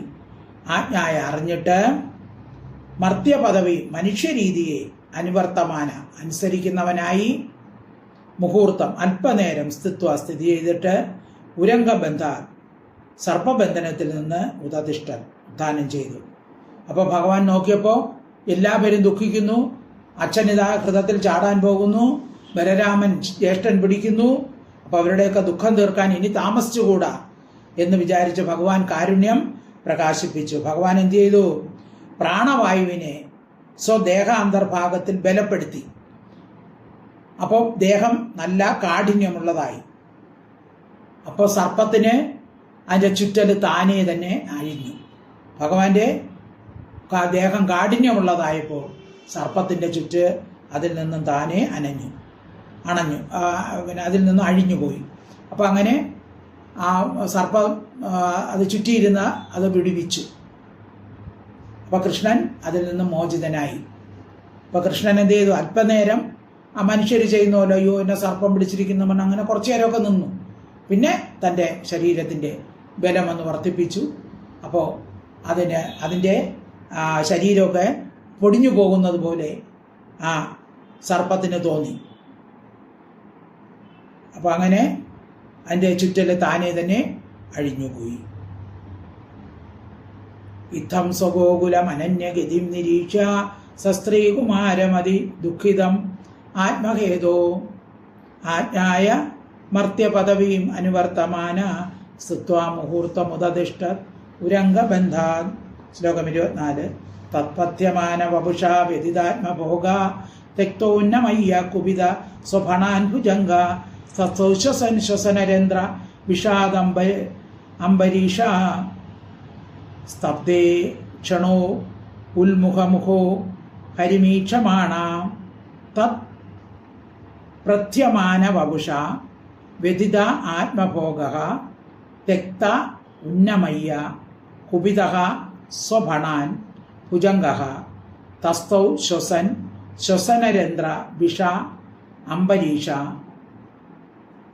ആജ്ഞായ അറിഞ്ഞിട്ട് മർത്യപദവി, മനുഷ്യരീതിയെ അനുവർത്തമാന, അനുസരിക്കുന്നവനായി മുഹൂർത്തം, അല്പനേരം സ്ഥിതി ചെയ്തിട്ട് ഉരംഗബന്ധ, സർപ്പബന്ധനത്തിൽ നിന്ന് ഉദാനം ചെയ്തു. അപ്പോൾ ഭഗവാൻ നോക്കിയപ്പോൾ എല്ലാവരും ദുഃഖിക്കുന്നു. അച്ഛനിതാ ഹൃദയത്തിൽ ചാടാൻ പോകുന്നു, ബലരാമൻ ജ്യേഷ്ഠൻ പിടിക്കുന്നു. അപ്പോൾ അവരുടെയൊക്കെ ദുഃഖം തീർക്കാൻ ഇനി താമസിച്ചുകൂടാ എന്ന് വിചാരിച്ച് ഭഗവാൻ കാരുണ്യം പ്രകാശിപ്പിച്ചു. ഭഗവാൻ എന്ത് ചെയ്തു? പ്രാണവായുവിനെ സ്വദേഹാന്തർഭാഗത്തിൽ ബലപ്പെടുത്തി. അപ്പോൾ ദേഹം നല്ല കാഠിന്യമുള്ളതായി. അപ്പോൾ സർപ്പത്തിന് അതിൻ്റെ ചുറ്റൽ താനേ തന്നെ അഴിഞ്ഞു. ഭഗവാന്റെ ദേഹം കാഠിന്യമുള്ളതായപ്പോൾ സർപ്പത്തിൻ്റെ ചുറ്റ് അതിൽ നിന്നും താനേ അണഞ്ഞു, പിന്നെ അതിൽ നിന്നും അഴിഞ്ഞുപോയി. അപ്പോൾ അങ്ങനെ ആ സർപ്പം അത് ചുറ്റിയിരുന്ന അത് വിടുവിച്ചു. അപ്പോൾ കൃഷ്ണൻ അതിൽ നിന്നും മോചിതനായി. അപ്പോൾ കൃഷ്ണൻ എന്ത് ചെയ്തു? അല്പനേരം ആ മനുഷ്യർ ചെയ്യുന്ന പോലെ, അയ്യോ എന്നെ സർപ്പം പിടിച്ചിരിക്കുന്നവൻ, അങ്ങനെ കുറച്ചു നേരമൊക്കെ നിന്നു. പിന്നെ തൻ്റെ ശരീരത്തിൻ്റെ ബലമൊന്ന് വർദ്ധിപ്പിച്ചു. അപ്പോൾ അതിൻ്റെ ശരീരമൊക്കെ പൊടിഞ്ഞു പോകുന്നത് പോലെ ആ സർപ്പത്തിന് തോന്നി. അപ്പോൾ അങ്ങനെ അതിൻ്റെ ചുറ്റൽ താനേ തന്നെ അഴിഞ്ഞുപോയി. ഇത്തം സ്വഗോകുലം അനന്യഗതിം നിരീക്ഷ സസ്ത്രീകുമാരമതി ദുഃഖിതം ആത്മഹേതോ ആജ്ഞായ മർത്യപദവീം അനുവർത്തമാന സ്തുത്വാ മുഹൂർത്തമുദതിഷ്ഠ ഉരംഗബന്ധാത്. ശ്ലോകം 24. തത്പഥ്യമാന വപുഷാ വ്യതിതാത്മഭോഗ തെക്തോന്നമയ്യ കുപിത സ്വഭണാൻ ഭുജംഗ ശ്വസനരേന്ദ്ര വിഷാദംബരീഷ സ്തബ്ധേ ക്ഷണോ ഉൽമുഖമുഖോ ഹരിമീക്ഷമാണ തത് പ്രഥ്യമാന വപുഷ വ്യതിത ആത്മഭോഗ തെക്ത ഉന്നമയ്യ കുപിത സ്വഭണാൻ ഭുജംഗ തസ്തൗ ശ്വസനരേന്ദ്ര വിഷ അംബരീഷ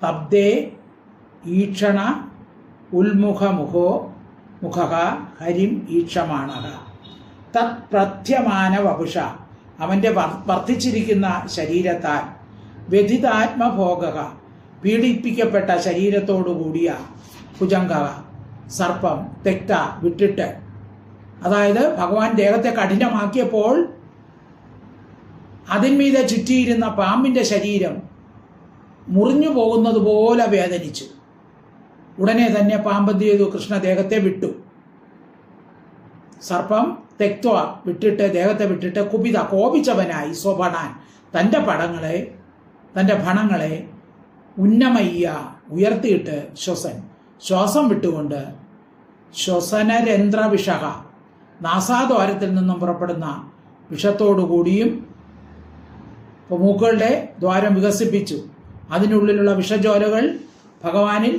തബ്ദേ ഈക്ഷണ ഉൽമുഖമുഖോ മുഖ ഹരിം ഈക്ഷമാണ തത് പ്രഥ്യമാന വപുഷ, അവൻ്റെ വർദ്ധിച്ചിരിക്കുന്ന ശരീരത്താൽ വ്യതിതാത്മഭോഗ, പീഡിപ്പിക്കപ്പെട്ട ശരീരത്തോടുകൂടിയ ഭുജംഗ, സർപ്പം തെക്ത വിട്ടിട്ട്, അതായത് ഭഗവാൻ ദേഹത്തെ കഠിനമാക്കിയപ്പോൾ അതിന്മീതെ ചുറ്റിയിരുന്ന പാമ്പിൻ്റെ ശരീരം മുറിഞ്ഞു പോകുന്നത് പോലെ വേദനിച്ചു. ഉടനെ തന്നെ പാമ്പന്ത് ചെയ്തു? കൃഷ്ണദേഹത്തെ വിട്ടു. സർപ്പം തെക്ത്വ വിട്ടിട്ട്, ദേഹത്തെ വിട്ടിട്ട് കുപിത, കോപിച്ചവനായി സ്വഭണാൻ, തൻ്റെ ഭണങ്ങളെ ഉന്നമയ്യ, ഉയർത്തിയിട്ട് ശ്വാസം വിട്ടുകൊണ്ട് ശ്വസനരേന്ദ്ര വിഷഹ, നാസാദ്വാരത്തിൽ നിന്നും പുറപ്പെടുന്ന വിഷത്തോടുകൂടിയും മൂക്കുകളുടെ ദ്വാരം വികസിപ്പിച്ചു. അതിനുള്ളിലുള്ള വിഷജ്വാലകൾ ഭഗവാനിൽ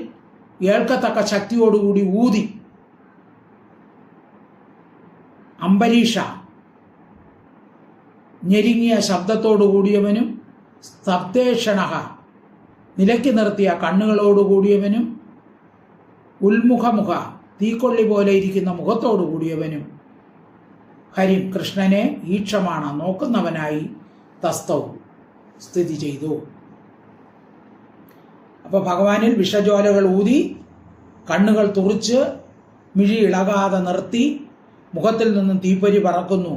ഏൽക്കത്തക്ക ശക്തിയോടുകൂടി ഊതി. അംബരീഷ, ഞെരുങ്ങിയ ശബ്ദത്തോടുകൂടിയവനും സ്തബ്ധേഷണ, നിലയ്ക്ക് നിർത്തിയ കണ്ണുകളോടുകൂടിയവനും ഉൽമുഖമുഖ, തീക്കൊള്ളി പോലെ ഇരിക്കുന്ന മുഖത്തോടുകൂടിയവനും ഹരിം, കൃഷ്ണനെ ഈക്ഷമാണ്, നോക്കുന്നവനായി തസ്തൗ സ്ഥിതി ചെയ്തു. അപ്പോൾ ഭഗവാനിൽ വിഷജ്വാലകൾ ഊതി, കണ്ണുകൾ തുറിച്ച് മിഴി ഇളകാതെ നിർത്തി, മുഖത്തിൽ നിന്നും തീപ്പൊരി പറക്കുന്നു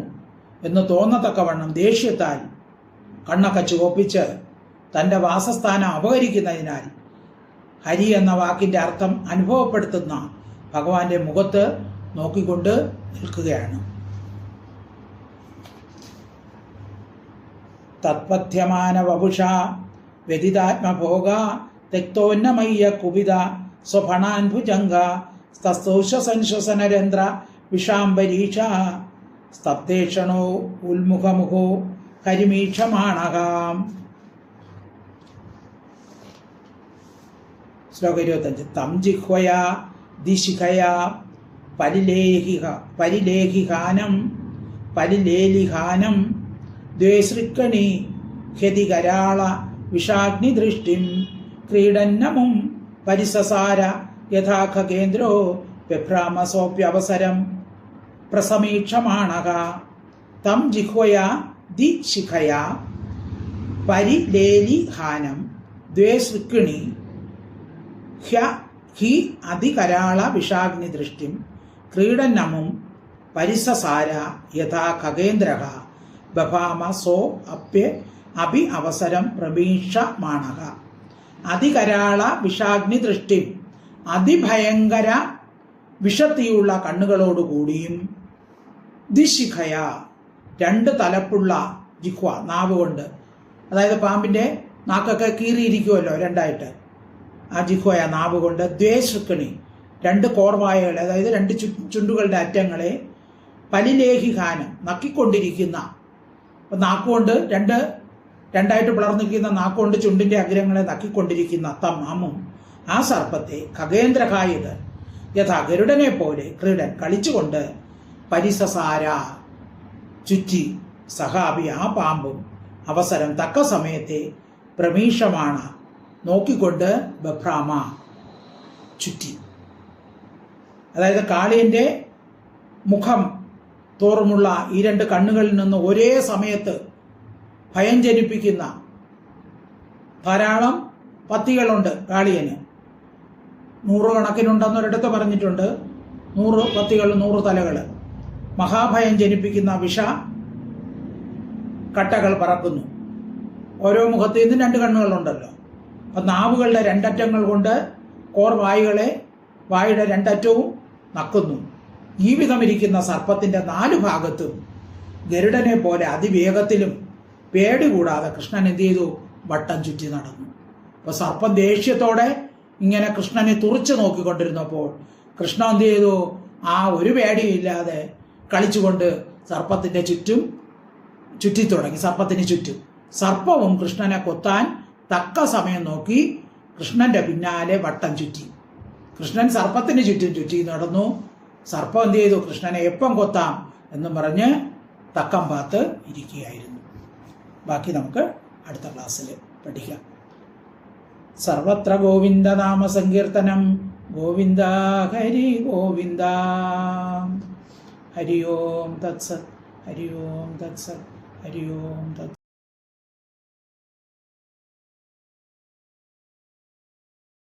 എന്ന് തോന്നത്തക്കവണ്ണം ദേഷ്യത്താൽ കണ്ണൊക്കെ ചുവപ്പിച്ച് തൻ്റെ വാസസ്ഥാനം അപഹരിക്കുന്നതിനാൽ ഹരി എന്ന വാക്കിൻ്റെ അർത്ഥം അനുഭവപ്പെടുത്തുന്ന ഭഗവാന്റെ മുഖത്ത് നോക്കിക്കൊണ്ട് നിൽക്കുകയാണ്. തത്പഥ്യമാന വപുഷ വ്യതിതാത്മഭോഗ തെക്തോന്നമയ്യ കുപിത സ്വഭണാൻ ഭുജംഗ തസ്തൗശ്വസനരേന്ദ്ര വിഷാംബരീഷ സ്തബ്ധേഷണോ ഉൽമുഖമുഖോ ഹരിമീക്ഷമാണ. ശ്ലോകം 25. തം ജിഹ്വയാ ദിശിഖയാ പരിലേലിഹാനം ദ്വേസൃക്കണി ഹ്യതികരാള വിഷാഗ്നിദൃഷ്ടിം ക്രീഡന്നമും പരിസസാര യഥാ ഖഗേന്ദ്രോ ബഭ്രാമസോപ്യവസരം പ്രസമീക്ഷമാണഃ. തം ജിഹ്വയാ ദിശിഖയാ പരിലേലിഹാനം ദ്വേസൃക്കിണി ഹി അതികരാള വിഷാഗ്നിദൃഷ്ടിം ക്രീഡന്നമും പരിസസാര യഥാ ഖഗേന്ദ്രഃ ബഭാമ സോ അഭി അവസരം പ്രമീക്ഷമാണഃ. അതികരാള വിഷാഗ്നിദൃഷ്ടിം അതിഭയങ്കര വിഷത്തിയുള്ള കണ്ണുകളോടുകൂടിയും ദിശിഖയ 2 തലപ്പുള്ള ജിഹ്വ നാവ് കൊണ്ട്, അതായത് പാമ്പിന്റെ നാക്കൊക്കെ കീറിയിരിക്കുമല്ലോ 2ആയിട്ട്, ആ ജിഹ്വയ നാവ് കൊണ്ട് ദ്വേസൃക്കിണി 2 കോർവായകൾ, അതായത് 2 ചുണ്ടുകളുടെ അറ്റങ്ങളെ പരിലേഹിഹാനം നക്കിക്കൊണ്ടിരിക്കുന്ന, നാക്കുകൊണ്ട് രണ്ടായിട്ട് പിളർന്നിരിക്കുന്ന നാക്കുകൊണ്ട് ചുണ്ടിന്റെ അഗ്രങ്ങളെ നക്കിക്കൊണ്ടിരിക്കുന്ന തം അമ്മും ആ സർപ്പത്തെ ഖഗേന്ദ്രഹായത് യഥാ ഗരുഡനെ പോലെ ക്രീഡൻ കളിച്ചുകൊണ്ട് പരിസസാര ചുറ്റി സഹാബി ആ പാമ്പും അവസരം തക്ക സമയത്തെ പ്രമീഷമാണ് നോക്കിക്കൊണ്ട് ബഭ്രാമ ചുറ്റി. അതായത് കാളിയന്റെ മുഖം തോറുമുള്ള ഈ 2 കണ്ണുകളിൽ നിന്ന് ഒരേ സമയത്ത് ഭയം ജനിപ്പിക്കുന്ന ധാരാളം പത്തികളുണ്ട് കാളിയന്. 100 കണക്കിനുണ്ടെന്നൊരിടത്ത് പറഞ്ഞിട്ടുണ്ട്. 100 പത്തികൾ 100 തലകൾ. മഹാഭയം ജനിപ്പിക്കുന്ന വിഷ കട്ടകൾ പറക്കുന്നു. ഓരോ മുഖത്തു നിന്നും 2 കണ്ണുകളുണ്ടല്ലോ. അപ്പം നാവുകളുടെ 2 അറ്റങ്ങൾ കൊണ്ട് കോർവായുകളെ വായുടെ 2 അറ്റവും നക്കുന്നു. ഈ വിധമിരിക്കുന്ന സർപ്പത്തിന്റെ 4 ഭാഗത്തും ഗരുഡനെ പോലെ അതിവേഗത്തിലും പേടി കൂടാതെ കൃഷ്ണൻ എന്ത് ചെയ്തു? വട്ടം ചുറ്റി നടന്നു. അപ്പൊ സർപ്പം ദേഷ്യത്തോടെ ഇങ്ങനെ കൃഷ്ണനെ തുറിച്ചു നോക്കിക്കൊണ്ടിരുന്നപ്പോൾ കൃഷ്ണ എന്ത് ചെയ്തു? ആ ഒരു പേടിയില്ലാതെ കളിച്ചുകൊണ്ട് സർപ്പത്തിന്റെ ചുറ്റും ചുറ്റിത്തുടങ്ങി. സർപ്പത്തിന് ചുറ്റും സർപ്പവും കൃഷ്ണനെ കൊത്താൻ തക്ക സമയം നോക്കി കൃഷ്ണന്റെ പിന്നാലെ വട്ടം ചുറ്റി. കൃഷ്ണൻ സർപ്പത്തിന് ചുറ്റും ചുറ്റി നടന്നു. സർപ്പം എന്ത് ചെയ്തു? കൃഷ്ണനെ എപ്പം കൊത്താം എന്നും പറഞ്ഞ് തക്കം പാത്ത് ഇരിക്കുകയായിരുന്നു. ബാക്കി നമുക്ക് അടുത്ത ക്ലാസ്സിൽ പഠിക്കാം. സർവത്ര ഗോവിന്ദ നാമ സങ്കീർത്തനം. ഗോവിന്ദ ഹരി ഗോവിന്ദ. ഹരി ഓം തത്സത്. ഹരി ഓം തത്സത്. ഹരി ഓം തത്സത്.